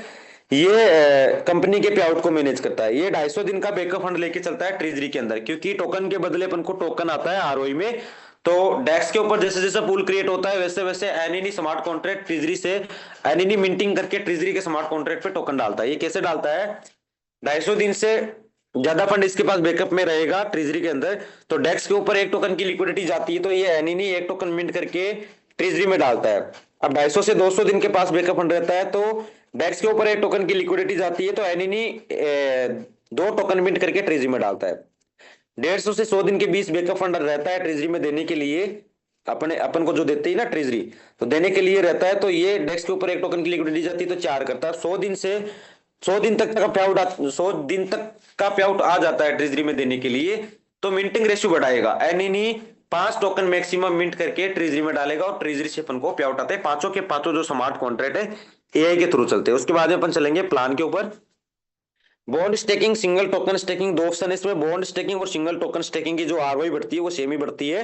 ये कंपनी के पे आउट को मैनेज करता है। ये 250 दिन का बैकअप फंड लेके चलता है ट्रेजरी के अंदर, क्योंकि टोकन के बदले अपन को टोकन आता है आरओई में। तो डेक्स के ऊपर जैसे जैसे पूल क्रिएट होता है वैसे वैसे एनएनी स्मार्ट कॉन्ट्रैक्ट ट्रेजरी से एनएनी मिंटिंग करके ट्रेजरी के स्मार्ट कॉन्ट्रैक्ट पे टोकन डालता है। ये कैसे डालता है, 250 दिन से ज्यादा फंड इसके पास बैकअप में रहेगा ट्रेजरी के अंदर, तो डेक्स के ऊपर एक टोकन की लिक्विडिटी जाती है, तो ये एनी नहीं एक टोकन मिंट करके ट्रेजरी में डालता है। अब 250 से 200 दिन के पास बैकअप फंड रहता है, तो डेक्स के ऊपर एक टोकन की लिक्विडिटी जाती है, तो एनी नहीं दो टोकन मिंट करके ट्रेजरी में डालता है। 150 से 100 दिन के बीच बैकअप फंड रहता है ट्रेजरी में देने के लिए, अपने अपन को जो देते ही ना ट्रेजरी, तो देने के लिए रहता है, तो ये डेस्क के ऊपर एक टोकन की लिक्विडिटी जाती है तो 4 करता है। 100 दिन तक का पे आउट 100 दिन तक का पे आउट आ जाता है ट्रेजरी में देने के लिए, तो मिंटिंग रेशियो बढ़ाएगा। एनी नहीं 5 टोकन मैक्सिमम मिंट करके ट्रेजरी में डालेगा और ट्रेजरी से अपन को पे आउट आते हैं। पांचों के पांचों जो स्मार्ट कॉन्ट्रैक्ट है एआई के थ्रू चलते हैं। उसके बाद में अपन चलेंगे प्लान के ऊपर। Bond staking, single token staking, दो ऑप्शन है इसमें। बॉन्ड स्टेकिंग और सिंगल टोकन स्टेकिंग की जो आरओआई बढ़ती है वो सेम ही बढ़ती है,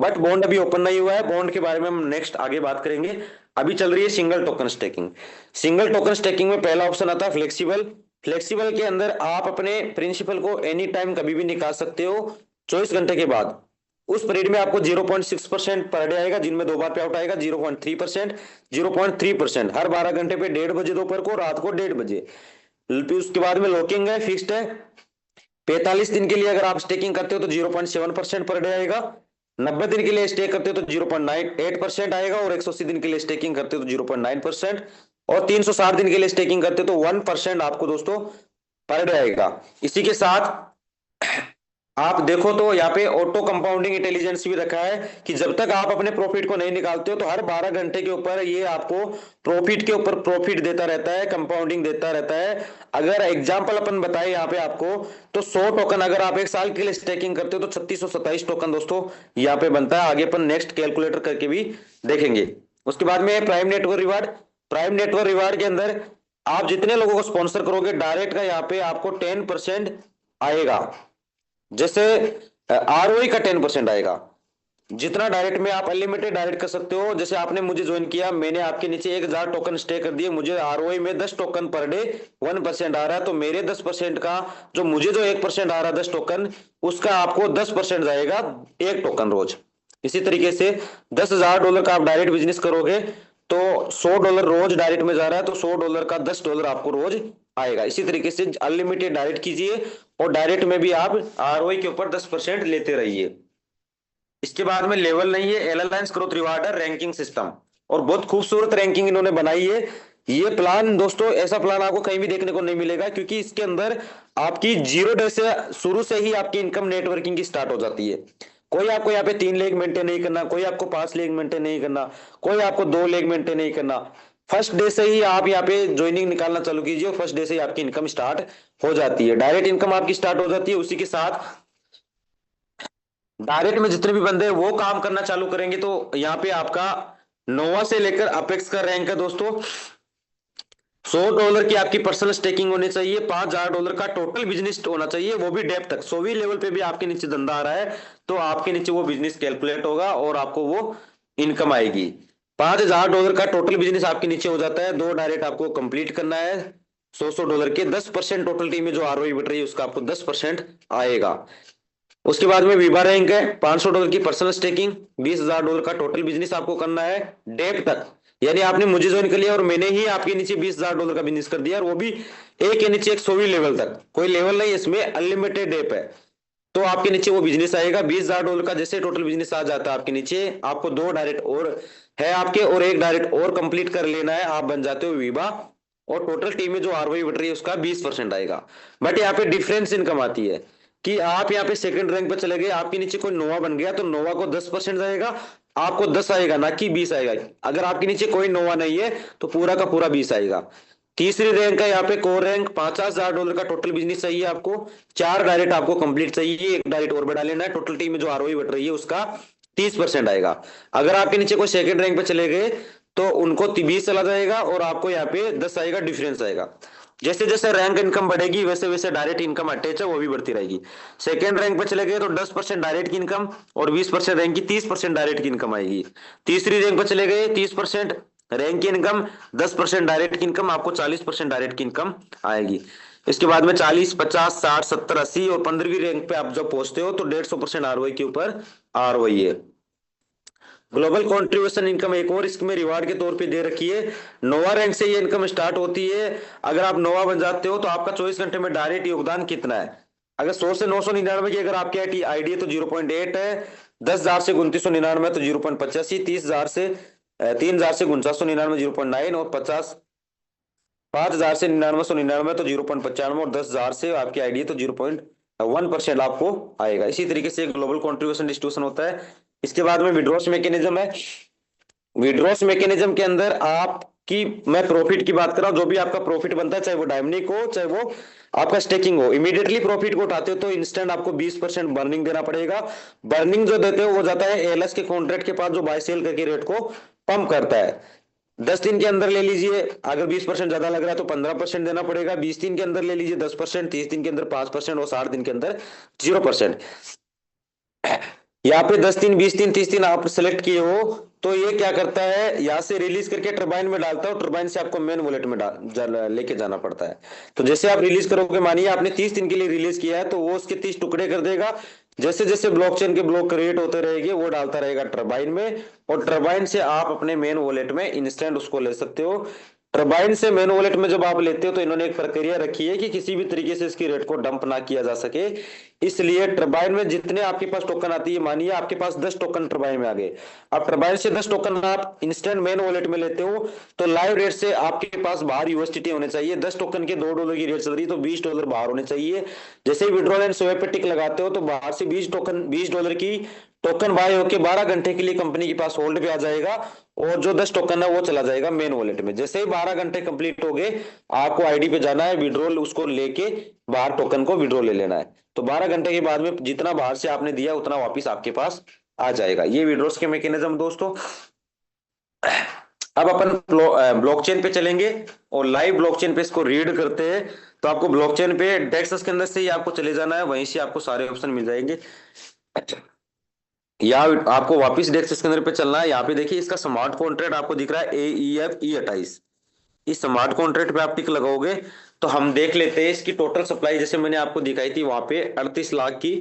बट बॉन्ड अभी ओपन नहीं हुआ है। बॉन्ड के बारे में हम नेक्स्ट आगे बात करेंगे। अभी चल रही है single token staking. Single token staking में पहला ऑप्शन आता है फ्लेक्सिबल। फ्लेक्सिबल के अंदर आप अपने प्रिंसिपल को एनी टाइम कभी भी निकाल सकते हो 24 घंटे के बाद। उस पीरियड में आपको 0.6% पर डे आएगा, जिनमें 2 बार पे आउट आएगा। 0.3%, 0.3% हर 12 घंटे पे 1:30 बजे दोपहर को, रात को 1:30 बजे। उसके बाद में लॉकिंग है, फिक्स्ड है। 45 दिन के लिए अगर आप स्टेकिंग करते हो तो 0.7% पर डे आएगा। 90 दिन के लिए स्टे करते हो तो 0.98% आएगा, और 180 दिन के लिए स्टेकिंग करते हो तो 0.9%, और 360 दिन के लिए स्टेकिंग करते हो तो 1% आपको दोस्तों पर डे आएगा। इसी के साथ आप देखो तो यहाँ पे ऑटो कंपाउंडिंग इंटेलिजेंस भी रखा है कि जब तक आप अपने प्रॉफिट को नहीं निकालते हो तो हर 12 घंटे के ऊपर ये आपको प्रॉफिट के ऊपर प्रॉफिट देता रहता है, कंपाउंडिंग देता रहता है। अगर एग्जांपल अपन बताए यहाँ पे आपको, तो 100 टोकन अगर आप एक साल के लिए स्टेकिंग करते हो तो 3627 टोकन दोस्तों यहाँ पे बनता है। आगे अपन नेक्स्ट कैलकुलेटर करके भी देखेंगे। उसके बाद में prime network reward. Prime network reward के अंदर आप जितने लोगों को स्पॉन्सर करोगे डायरेक्ट का यहाँ पे आपको 10% आएगा। जैसे आरओई का 10% आएगा। जितना डायरेक्ट में आप अनलिमिटेड डायरेक्ट कर सकते हो। जैसे आपने मुझे ज्वाइन किया, मैंने आपके नीचे 1000 टोकन स्टे कर दिए, मुझे आरओई में 10 टोकन पर डे 1% आ रहा है, तो मेरे 10% का जो मुझे जो 1% आ रहा है 10 टोकन, उसका आपको 10% जाएगा 1 टोकन रोज। इसी तरीके से $10,000 का आप डायरेक्ट बिजनेस करोगे तो $100 रोज डायरेक्ट में जा रहा है, तो $100 का $10 आपको रोज आएगा। इसी तरीके से अनलिमिटेड डायरेक्ट कीजिए, और डायरेक्ट में भी आप आरओई के ऊपर 10% लेते रहिए। इसके बाद में लेवल नहीं है, एलायंस ग्रोथ रिवार्डर रैंकिंग सिस्टम, और बहुत खूबसूरत रैंकिंग इन्होंने बनाई है। ये प्लान दोस्तों, ऐसा प्लान आपको कहीं भी देखने को नहीं मिलेगा, क्योंकि इसके अंदर आपकी 0 डे से शुरू से ही आपकी इनकम नेटवर्किंग की स्टार्ट हो जाती है। कोई आपको यहाँ पे 3 लेग मेंटेन नहीं करना, कोई आपको 5 लेग मेंटेन नहीं करना, कोई आपको 2 लेग मेंटेन नहीं करना। फर्स्ट डे से ही आप यहाँ पे ज्वाइनिंग निकालना चालू कीजिए, और फर्स्ट डे से ही आपकी इनकम स्टार्ट हो जाती है। डायरेक्ट इनकम आपकी स्टार्ट हो जाती है। उसी के साथ डायरेक्ट में जितने भी बंदे वो काम करना चालू करेंगे, तो यहाँ पे आपका नोवा से लेकर अपेक्स का रैंक है दोस्तों। $100 की आपकी पर्सनल स्टेकिंग होनी चाहिए, $5000 का टोटल बिजनेस होना चाहिए, वो भी डेप्थ तक। 100वीं लेवल पे भी आपके नीचे धंधा आ रहा है तो आपके नीचे वो बिजनेस कैलकुलेट होगा और आपको वो इनकम आएगी। $5000 का टोटल बिजनेस आपके नीचे हो जाता है। 2 डायरेक्ट आपको कंप्लीट करना है। $100 के 10% टोटल टीम में जो आरओई बढ़ रही है उसका आपको 10% आएगा। उसके बाद में वीबा रैंक है, $500 की पर्सनल स्टेकिंग, $20000 का टोटल बिजनेस आपको करना है डेप तक। यानी आपने मुझे ज्वाइन कर लिया और मैंने ही आपके नीचे $20000 का बिजनेस कर दिया, और वो भी एक के नीचे एक 100वीं लेवल तक। कोई लेवल नहीं, इसमें अनलिमिटेड डेप है, तो आपके नीचे वो बिजनेस आएगा। $20000 का जैसे टोटल बिजनेस आ जाता है आपके नीचे, आपको 2 डायरेक्ट और है आपके, और 1 डायरेक्ट और कंप्लीट कर लेना है, आप बन जाते हो वीबा, और टोटल टीम में जो आरओई बढ़ रही है उसका 20% आएगा। बट यहाँ पे डिफरेंस इनकम आती है कि आप यहाँ पे सेकंड रैंक पे चले गए, आपके नीचे कोई नोवा बन गया तो नोवा को 10% आएगा, आपको 10 आएगा ना कि 20 आएगा। अगर आपके नीचे कोई नोवा नहीं है तो पूरा का पूरा 20 आएगा। तीसरी रैंक है यहाँ पे कोर रैंक, $50,000 का टोटल बिजनेस चाहिए आपको, 4 डायरेक्ट आपको कंप्लीट चाहिए, 1 डायरेक्ट और बढ़ा लेना है, टोटल टीम में जो आरओई बढ़ रही है उसका 30% आएगा। अगर आपके नीचे कोई सेकंड रैंक पे चले गए तो उनको 20 चला जाएगा और आपको यहाँ पे 10 आएगा, डिफरेंस आएगा। जैसे जैसे रैंक इनकम बढ़ेगी वैसे वैसे डायरेक्ट इनकम अटैच है वो भी बढ़ती रहेगी। सेकंड रैंक पे चले गए तो 10% डायरेक्ट की इनकम और 20% रैंक की 30% डायरेक्ट की इनकम आएगी। तीसरी रैंक पे चले गए 30% रैंक की इनकम, 10% डायरेक्ट की इनकम, आपको 40% डायरेक्ट की इनकम आएगी। इसके बाद में 40, 50, 60, 70, 80 और 15वीं रैंक पे आप जब पहुंचते हो तो 150% आरओई के ऊपर आरओई है। ग्लोबल कंट्रीब्यूशन इनकम एक और इसमें रिवार्ड के तौर पे दे रखी है। नोवा रैंक से ये इनकम स्टार्ट होती है। अगर आप नोवा बन जाते हो तो आपका 24 घंटे में डायरेक्ट योगदान कितना है, अगर 100 से 999 की अगर आपकी आईडी है तो 0.8 है। 10,000 से 2999 तो 0.85। 30,000 से 3,000 से 4999 0.9 और 5,000 से 9999 तो 0.95 और 10,000 से आपकी आईडी है तो 0.1% आपको आएगा। इसी तरीके से ग्लोबल कंट्रीब्यूशन डिस्ट्रीब्यूशन होता है। इसके बाद में विड्रॉस मैकेनिज्म है। विड्रॉस मैकेनिज्म के अंदर आपकी, मैं प्रॉफिट की बात कर रहा हूं, जो भी आपका प्रॉफिट बनता है चाहे वो डायमंड हो चाहे वो आपका स्टेकिंग हो, इमीडिएटली प्रॉफिट को उठाते हो तो इंस्टेंट आपको 20% बर्निंग देना पड़ेगा। बर्निंग जो देते हो वो जाता है एएलएस के कॉन्ट्रैक्ट के पास जो बाय सेल करके रेट को पंप करता है। 10 दिन के अंदर ले लीजिए, अगर 20% ज्यादा लग रहा है तो 15% देना पड़ेगा। 20 दिन के अंदर ले लीजिए 10%, 30 दिन के अंदर 5% और 60 दिन के अंदर 0%। यहाँ पे 10 दिन, 20 दिन, 30 दिन आप सेलेक्ट किए हो तो ये क्या करता है, यहाँ से रिलीज करके टरबाइन में डालता है और टरबाइन से आपको मेन वॉलेट में लेके जाना पड़ता है। तो जैसे आप रिलीज करोगे, मानिए आपने 30 दिन के लिए रिलीज किया है तो वो उसके 30 टुकड़े कर देगा। जैसे जैसे ब्लॉकचेन के ब्लॉक क्रिएट होते रहेंगे वो डालता रहेगा टरबाइन में, और टरबाइन से आप अपने मेन वॉलेट में इंस्टेंट उसको ले सकते हो। टरबाइन से मेन वॉलेट में जब आप लेते हो तो इन्होंने एक प्रक्रिया रखी है कि किसी भी तरीके से इसकी रेट को डंप ना किया जा सके। इसलिए टरबाइन में जितने आपके पास टोकन आती है, मानिए आपके पास 10 टोकन टरबाइन में आ गए, अब टरबाइन से 10 टोकन आप इंस्टेंट मेन वॉलेट में लेते हो तो लाइव रेट से आपके पास बाहर यूएसडीटी होने चाहिए। 10 टोकन के $2 की रेट चल रही है तो $20 बाहर होने चाहिए। जैसे ही विड्रॉल एंड स्वैप पे टिक लगाते हो तो बाहर से $20 की टोकन बाय होके 12 घंटे के लिए कंपनी के पास होल्ड पे आ जाएगा, और जो 10 टोकन है वो चला जाएगा मेन वॉलेट में। जैसे ही 12 घंटे कंप्लीट हो गए, आपको आईडी पे जाना है, विड्रॉल उसको लेके बाहर टोकन को विड्रॉ ले लेना है। तो 12 घंटे के बाद में जितना बाहर से आपने दिया उतना वापिस आपके पास आ जाएगा। ये विड्रॉल्स के मैकेनिज्म दोस्तों। अब अपन ब्लॉकचेन पे चलेंगे और लाइव ब्लॉकचेन पे इसको रीड करते हैं। तो आपको ब्लॉकचेन पे डेस्क के अंदर से ही आपको चले जाना है, वहीं से आपको सारे ऑप्शन मिल जाएंगे। या आपको वापस डेस्क के अंदर पे चलना है। यहाँ पे देखिए इसका स्मार्ट कॉन्ट्रैक्ट आपको दिख रहा है AEF-E28। इस स्मार्ट कॉन्ट्रैक्ट पे आप टिक लगाओगे तो हम देख लेते हैं इसकी टोटल सप्लाई, जैसे मैंने आपको दिखाई थी वहां पे 38 लाख की।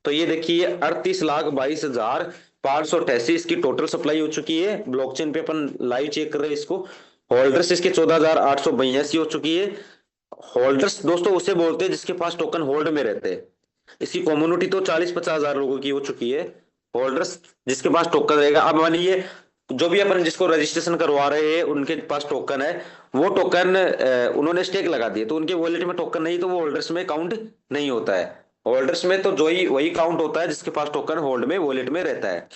तो ये देखिए 38,22,588 इसकी टोटल सप्लाई हो चुकी है। ब्लॉकचेन पे अपन लाइव चेक कर रहे हैं इसको। होल्डर्स इसके 14,882 हो चुकी है। होल्डर्स दोस्तों उसे बोलते हैं जिसके पास टोकन होल्ड में रहते हैं। इसकी कम्युनिटी तो 40-50 हजार लोगों की हो चुकी है। होल्डर्स जिसके पास टोकन रहेगा, अब मानिए जो भी अपन जिसको रजिस्ट्रेशन करवा रहे हैं उनके पास टोकन है, वो टोकन उन्होंने स्टेक लगा दिए तो उनके वॉलेट में टोकन नहीं, तो वो होल्डर्स में काउंट नहीं होता है। होल्डर्स में तो जो ही वही काउंट होता है जिसके पास टोकन होल्ड में वॉलेट में रहता है।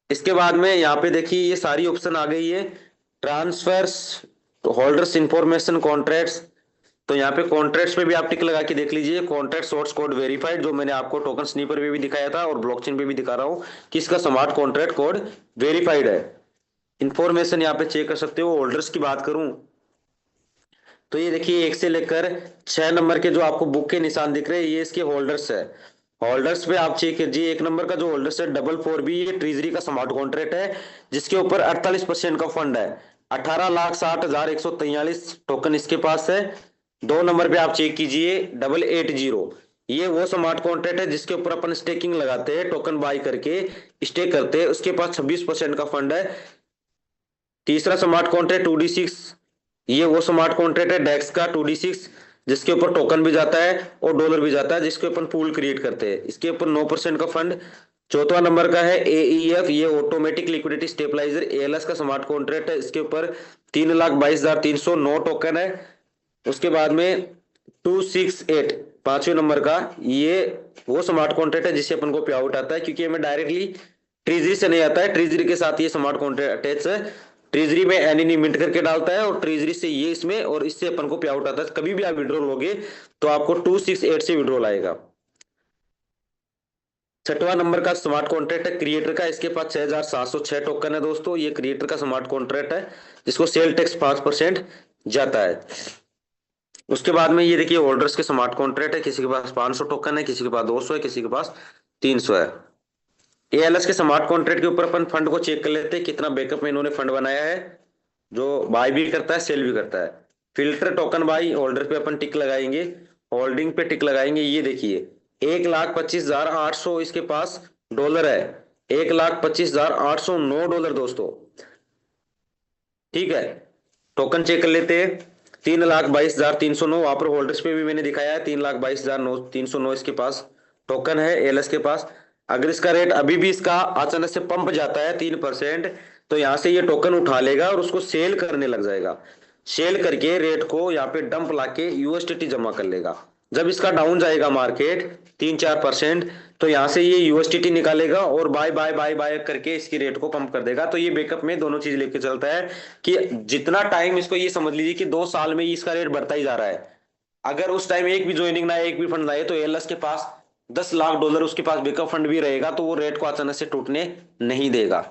इसके बाद में यहाँ पे देखिए ये सारी ऑप्शन आ गई है। Transfers, holders information, contracts. तो यहाँ पे कॉन्ट्रैक्ट्स पे भी आप टिक लगा के देख लीजिए, कॉन्ट्रैक्ट सोर्स कोड वेरीफाइड, जो मैंने आपको टोकन स्नीपर पे भी दिखाया था और ब्लॉकचेन पे भी दिखा रहा हूँ कि इसका स्मार्ट कॉन्ट्रैक्ट कोड वेरीफाइड है। इंफॉर्मेशन यहाँ पे चेक कर सकते हो। होल्डर्स की बात करूं तो ये देखिए 1 से लेकर 6 नंबर के जो आपको बुक के निशान दिख रहे हैं ये इसके होल्डर्स है। होल्डर्स पे आप चेक कीजिए, 1 नंबर का जो होल्डर्स है 444B, ये ट्रेजरी का स्मार्ट कॉन्ट्रैक्ट है जिसके ऊपर 48% का फंड है। 18,60,143 टोकन इसके पास है। 2 नंबर पे आप चेक कीजिए 880, ये वो स्मार्ट कॉन्ट्रैक्ट है जिसके ऊपर अपन स्टेकिंग लगाते हैं, टोकन बाय करके स्टेक करते हैं, उसके पास 26% का फंड है। तीसरा स्मार्ट कॉन्ट्रैक्ट 2D6, ये वो स्मार्ट कॉन्ट्रैक्ट है डेक्स का 2D6 जिसके ऊपर टोकन भी जाता है और डॉलर भी जाता है, जिसके ऊपर पूल क्रिएट करते हैं, इसके ऊपर 9% का फंड। चौथा नंबर का है AEF, ये ऑटोमेटिक लिक्विडिटी स्टेबलाइजर ALS का स्मार्ट कॉन्ट्रैक्ट है, इसके ऊपर 3,22,309 टोकन है। उसके बाद में 268 5वें नंबर का, ये वो स्मार्ट कॉन्ट्रैक्ट है जिससे अपन को पे आउट आता है, क्योंकि हमें डायरेक्टली ट्रेजरी से नहीं आता है, ट्रेजरी के साथ ये स्मार्ट कॉन्ट्रैक्ट अटैच है। ट्रेजरी में एनएनी मिंट करके डालता है और ट्रेजरी से ये इसमें, और इससे अपन को पे आउट आता है। कभी भी आप विड्रॉल लोगे तो आपको 268 से विड्रॉल आएगा। 6वां नंबर का स्मार्ट कॉन्ट्रैक्ट है क्रिएटर का, इसके पास 6,706 टोकन है दोस्तों। ये क्रिएटर का स्मार्ट कॉन्ट्रैक्ट है जिसको सेल टैक्स 5% जाता है। उसके बाद में ये देखिए होल्डर्स के स्मार्ट कॉन्ट्रैक्ट है, किसी के पास 500 टोकन है, किसी के पास 200 है, किसी के पास 300 है। ALS के स्मार्ट कॉन्ट्रैक्ट के ऊपर अपन फंड को चेक कर लेते हैं कितना बैकअप में इन्होंने फंड बनाया है, जो बाय भी करता है सेल भी करता है। फिल्टर टोकन बाय, होल्डर पे अपन टिक लगाएंगे, होल्डिंग पे टिक लगाएंगे। ये देखिए 1,25,800 इसके पास डॉलर है, $1,25,809 दोस्तों। ठीक है, टोकन चेक कर लेते हैं। 3,22,309 वहां पर होल्डर्स पे भी मैंने दिखाया है, 3,22,309 इसके पास टोकन है एएलएस के पास। अगर इसका रेट अभी भी इसका अचानक से पंप जाता है 3%, तो यहाँ से ये टोकन उठा लेगा और उसको सेल करने लग जाएगा। सेल करके रेट को यहाँ पे डंप लाके यूएसडीटी जमा कर लेगा। जब इसका डाउन जाएगा मार्केट 3-4%, तो यहाँ से ये यूएसडीटी निकालेगा और बाय बाय बाय बाय करके इसकी रेट को पंप कर देगा। तो ये बैकअप में दोनों चीज लेके चलता है कि जितना टाइम इसको, ये समझ लीजिए कि 2 साल में इसका रेट बढ़ता ही जा रहा है। अगर उस टाइम एक भी ज्वाइनिंग ना आए, एक भी फंड ना आए, तो एलएस के पास $10 लाख उसके पास बैकअप फंड भी रहेगा, तो वो रेट को अचानक से टूटने नहीं देगा।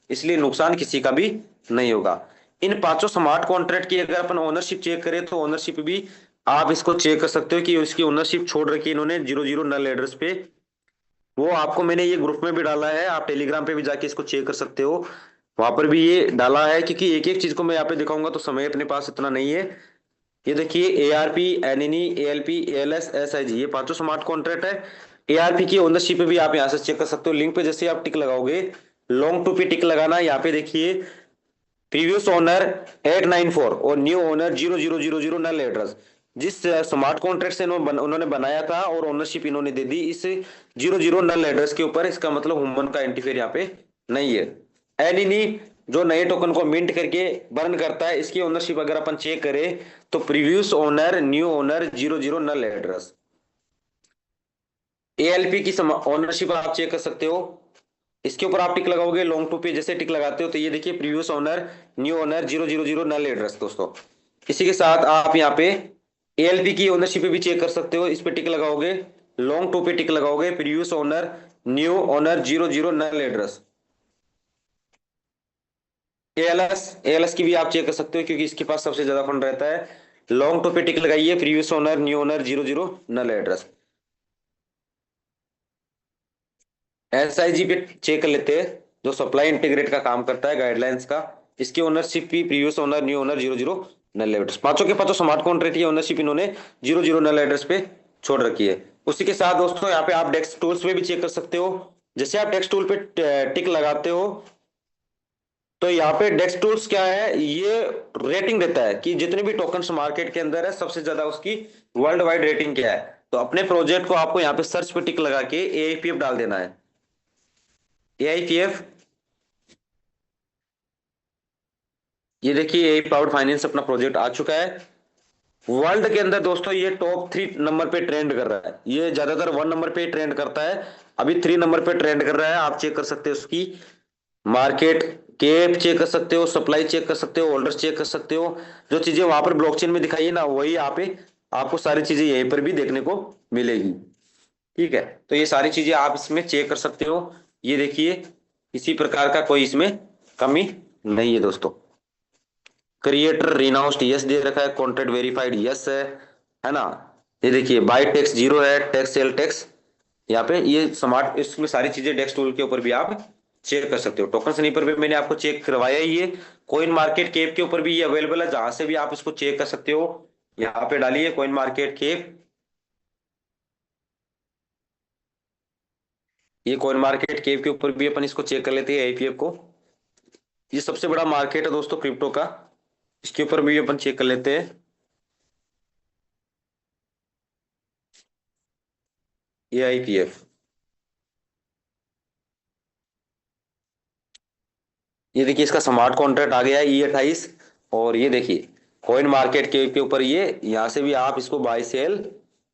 इसलिए नुकसान किसी का भी नहीं होगा। इन पांचों स्मार्ट कॉन्ट्रैक्ट की अगर अपन ओनरशिप चेक करें, तो ओनरशिप भी आप इसको चेक कर सकते हो कि इसकी ओनरशिप छोड़ रखी है इन्होंने 00 नल एड्रेस पे। वो आपको मैंने ये ग्रुप में भी डाला है, आप टेलीग्राम पे भी जाके इसको चेक कर सकते हो। वहां पर भी ये डाला है, क्योंकि एक एक चीज को मैं यहाँ पे दिखाऊंगा तो समय अपने पास इतना नहीं है। ये देखिए एआरपी, एनएनई, एएलपी, एएलएस, एसआईजी, ये पांचों स्मार्ट कॉन्ट्रैक्ट है। एआरपी की ओनरशिप पे भी आप यहाँ से चेक कर सकते हो। लिंक पे जैसे आप टिक लगाओगे, लॉन्ग टू पे टिक लगाना, यहाँ पे देखिए प्रीवियस ओनर 894 और न्यू ओनर 0000 नल एड्रेस। जिस स्मार्ट कॉन्ट्रैक्ट से उन्होंने बनाया था और ओनरशिप इन्होंने दे दी इस 00 नल एड्रेस के ऊपर, इसका मतलब ह्यूमन का इंटरफेयर यहाँ पे नहीं है। एनिनी जो नए टोकन को मिंट करके बर्न करता है, इसकी ओनरशिप अगर अपन चेक करें, तो प्रीवियस ओनर न्यू ओनर 00 नल एड्रेस। एएलपी की ओनरशिप आप चेक कर सकते हो, इसके ऊपर आप टिक लगाओगे, लॉन्ग टू पे जैसे टिक लगाते हो, तो ये देखिए प्रीवियस ओनर न्यू ओनर 000 नल एड्रेस दोस्तों। इसी के साथ आप यहाँ पे एएलपी की ओनरशिप पे भी चेक कर सकते हो। इस पे टिक लगाओगे, लॉन्ग टू पे टिक लगाओगे, प्रीवियस ओनर न्यू ओनर 00 नल एड्रेस। एएलएस, एएलएस की भी आप चेक कर सकते हो, क्योंकि इसके पास सबसे ज्यादा फंड रहता है। लॉन्ग टू पे टिक लगाइए, प्रीवियस ओनर न्यू ओनर 00 नल एड्रेस। एसआईजी पे चेक कर लेते हैं, जो सप्लाई इंटीग्रेट का काम करता है, गाइडलाइंस का। इसकी ओनरशिप भी प्रीवियस ओनर न्यू ओनर 00 नल एड्रेस। पांचों के पांचों स्मार्ट कॉन्ट्रैक्ट की ओनरशिप इन्होंने 00 नल एड्रेस पे छोड़ रखी है। उसी के साथ दोस्तों यहाँ पे आप डेस्क टूल्स पे भी चेक कर सकते हो। जैसे आप डेस्क टूल पे टिक लगाते हो, तो यहाँ पे डेस्क टूल्स क्या है, ये रेटिंग देता है कि जितने भी टोकन्स मार्केट के अंदर है, सबसे ज्यादा उसकी वर्ल्ड वाइड रेटिंग क्या है। तो अपने प्रोजेक्ट को आपको यहाँ पे सर्च पे टिक लगा के एआईपीएफ डाल देना है। एआईपीएफ, ये देखिए एआई पावर्ड फाइनेंस अपना प्रोजेक्ट आ चुका है। वर्ल्ड के अंदर दोस्तों ये टॉप 3 नंबर पे ट्रेंड कर रहा है। ये ज्यादातर 1 नंबर पे ट्रेंड करता है, अभी 3 नंबर पे ट्रेंड कर रहा है। आप चेक कर सकते हो उसकी मार्केट कैप, चेक कर सकते हो, सप्लाई चेक कर सकते हो, होल्डर्स चेक कर सकते हो। जो चीजें वहां पर ब्लॉकचेन में दिखाई है ना, वही यहाँ पे आपको सारी चीजें यहीं पर भी देखने को मिलेगी। ठीक है, तो ये सारी चीजें आप इसमें चेक कर सकते हो। ये देखिए किसी प्रकार का कोई इसमें कमी नहीं है दोस्तों। क्रिएटर रिनाउंस्ड यस दे रखा है, कॉन्ट्रैक्ट वेरीफाइड यस है ना। ये देखिए बाय टैक्स 0 है, टैक्स सेल टैक्स यहाँ पे, ये स्मार्ट, इसमें सारी चीजें डेस्क टूल के ऊपर भी आप चेक कर सकते हो। टोकन स्नीपर पे मैंने आपको चेक करवाया ही है। कॉइन मार्केट कैप के ऊपर भी ये अवेलेबल है, जहां से भी आप इसको चेक कर सकते हो। यहाँ पे डालिए कॉइन मार्केट कैप, ये कॉइन मार्केट कैप के ऊपर भी अपन इसको चेक कर लेते हैं आईपीएफ को। ये सबसे बड़ा मार्केट है दोस्तों क्रिप्टो का, इसके ऊपर भी अपन चेक कर लेते हैं। ये आईपीएफ, ये देखिए इसका स्मार्ट कॉन्ट्रैक्ट आ गया है E28। और ये देखिए कॉइन मार्केट के ऊपर ये, यहाँ से भी आप इसको बाय सेल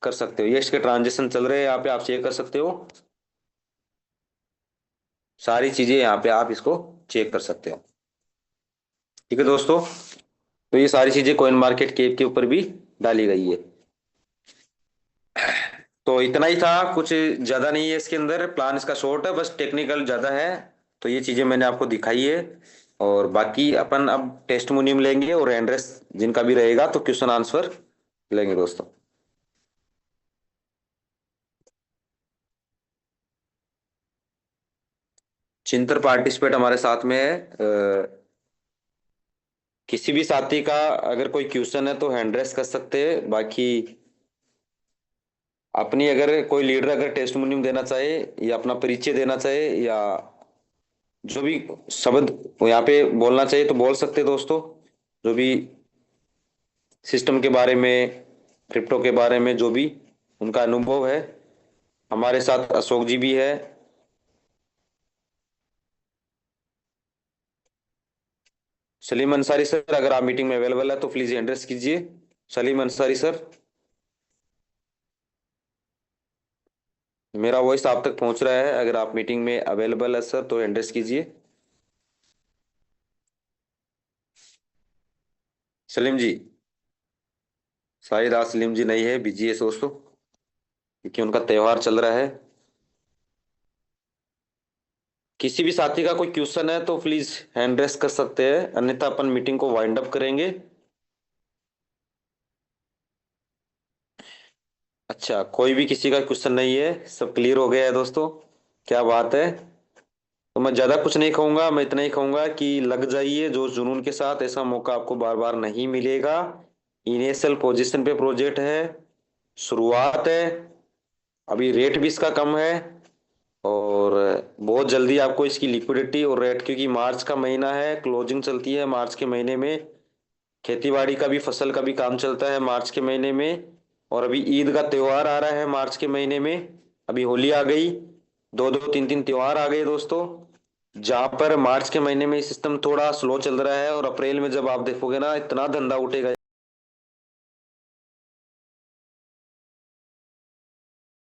कर सकते हो। ये इसके ट्रांजेक्शन चल रहे हैं, यहाँ पे आप चेक कर सकते हो। सारी चीजें यहाँ पे आप इसको चेक कर सकते हो। ठीक है दोस्तों, तो ये सारी चीजें कॉइन मार्केट के ऊपर भी डाली गई है। तो इतना ही था, कुछ ज्यादा नहीं है इसके अंदर। प्लान इसका शॉर्ट है, बस टेक्निकल ज्यादा है। तो ये चीजें मैंने आपको दिखाई है। और बाकी अपन अब टेस्टिमोनियम लेंगे और एड्रेस जिनका भी रहेगा, तो क्वेश्चन आंसर लेंगे दोस्तों। चिंतर पार्टिसिपेट हमारे साथ में है। किसी भी साथी का अगर कोई क्वेश्चन है तो हैंड रेस कर सकते हैं। बाकी अपनी अगर कोई लीडर अगर टेस्टिमोनियम देना चाहे, या अपना परिचय देना चाहे, या जो भी शब्द यहाँ पे बोलना चाहिए तो बोल सकते हैं दोस्तों। जो भी सिस्टम के बारे में, क्रिप्टो के बारे में, जो भी उनका अनुभव है। हमारे साथ अशोक जी भी है। सलीम अंसारी सर, अगर आप मीटिंग में अवेलेबल है तो प्लीज एड्रेस कीजिए। सलीम अंसारी सर, मेरा वॉइस आप तक पहुंच रहा है? अगर आप मीटिंग में अवेलेबल है सर तो एड्रेस कीजिए। सलीम जी, शायद आज सलीम जी नहीं है, बिजी है दोस्तों, क्योंकि उनका त्योहार चल रहा है। किसी भी साथी का कोई क्वेश्चन है तो प्लीज हैंड रेस कर सकते हैं, अन्यथा अपन मीटिंग को वाइंड अप करेंगे। अच्छा, कोई भी किसी का क्वेश्चन नहीं है, सब क्लियर हो गया है दोस्तों। क्या बात है। तो मैं ज्यादा कुछ नहीं कहूंगा, मैं इतना ही कहूंगा कि लग जाइए जो जुनून के साथ, ऐसा मौका आपको बार बार नहीं मिलेगा। इनिशियल पोजीशन पे प्रोजेक्ट है, शुरुआत है, अभी रेट भी इसका कम है, और बहुत जल्दी आपको इसकी लिक्विडिटी और रेट, क्योंकि मार्च का महीना है, क्लोजिंग चलती है मार्च के महीने में, खेतीबाड़ी का भी, फसल का भी काम चलता है मार्च के महीने में, और अभी ईद का त्योहार आ रहा है मार्च के महीने में, अभी होली आ गई, दो दो तीन तीन त्योहार आ गए दोस्तों। जहां पर मार्च के महीने में सिस्टम थोड़ा स्लो चल रहा है, और अप्रैल में जब आप देखोगे ना, इतना धंधा उठेगा।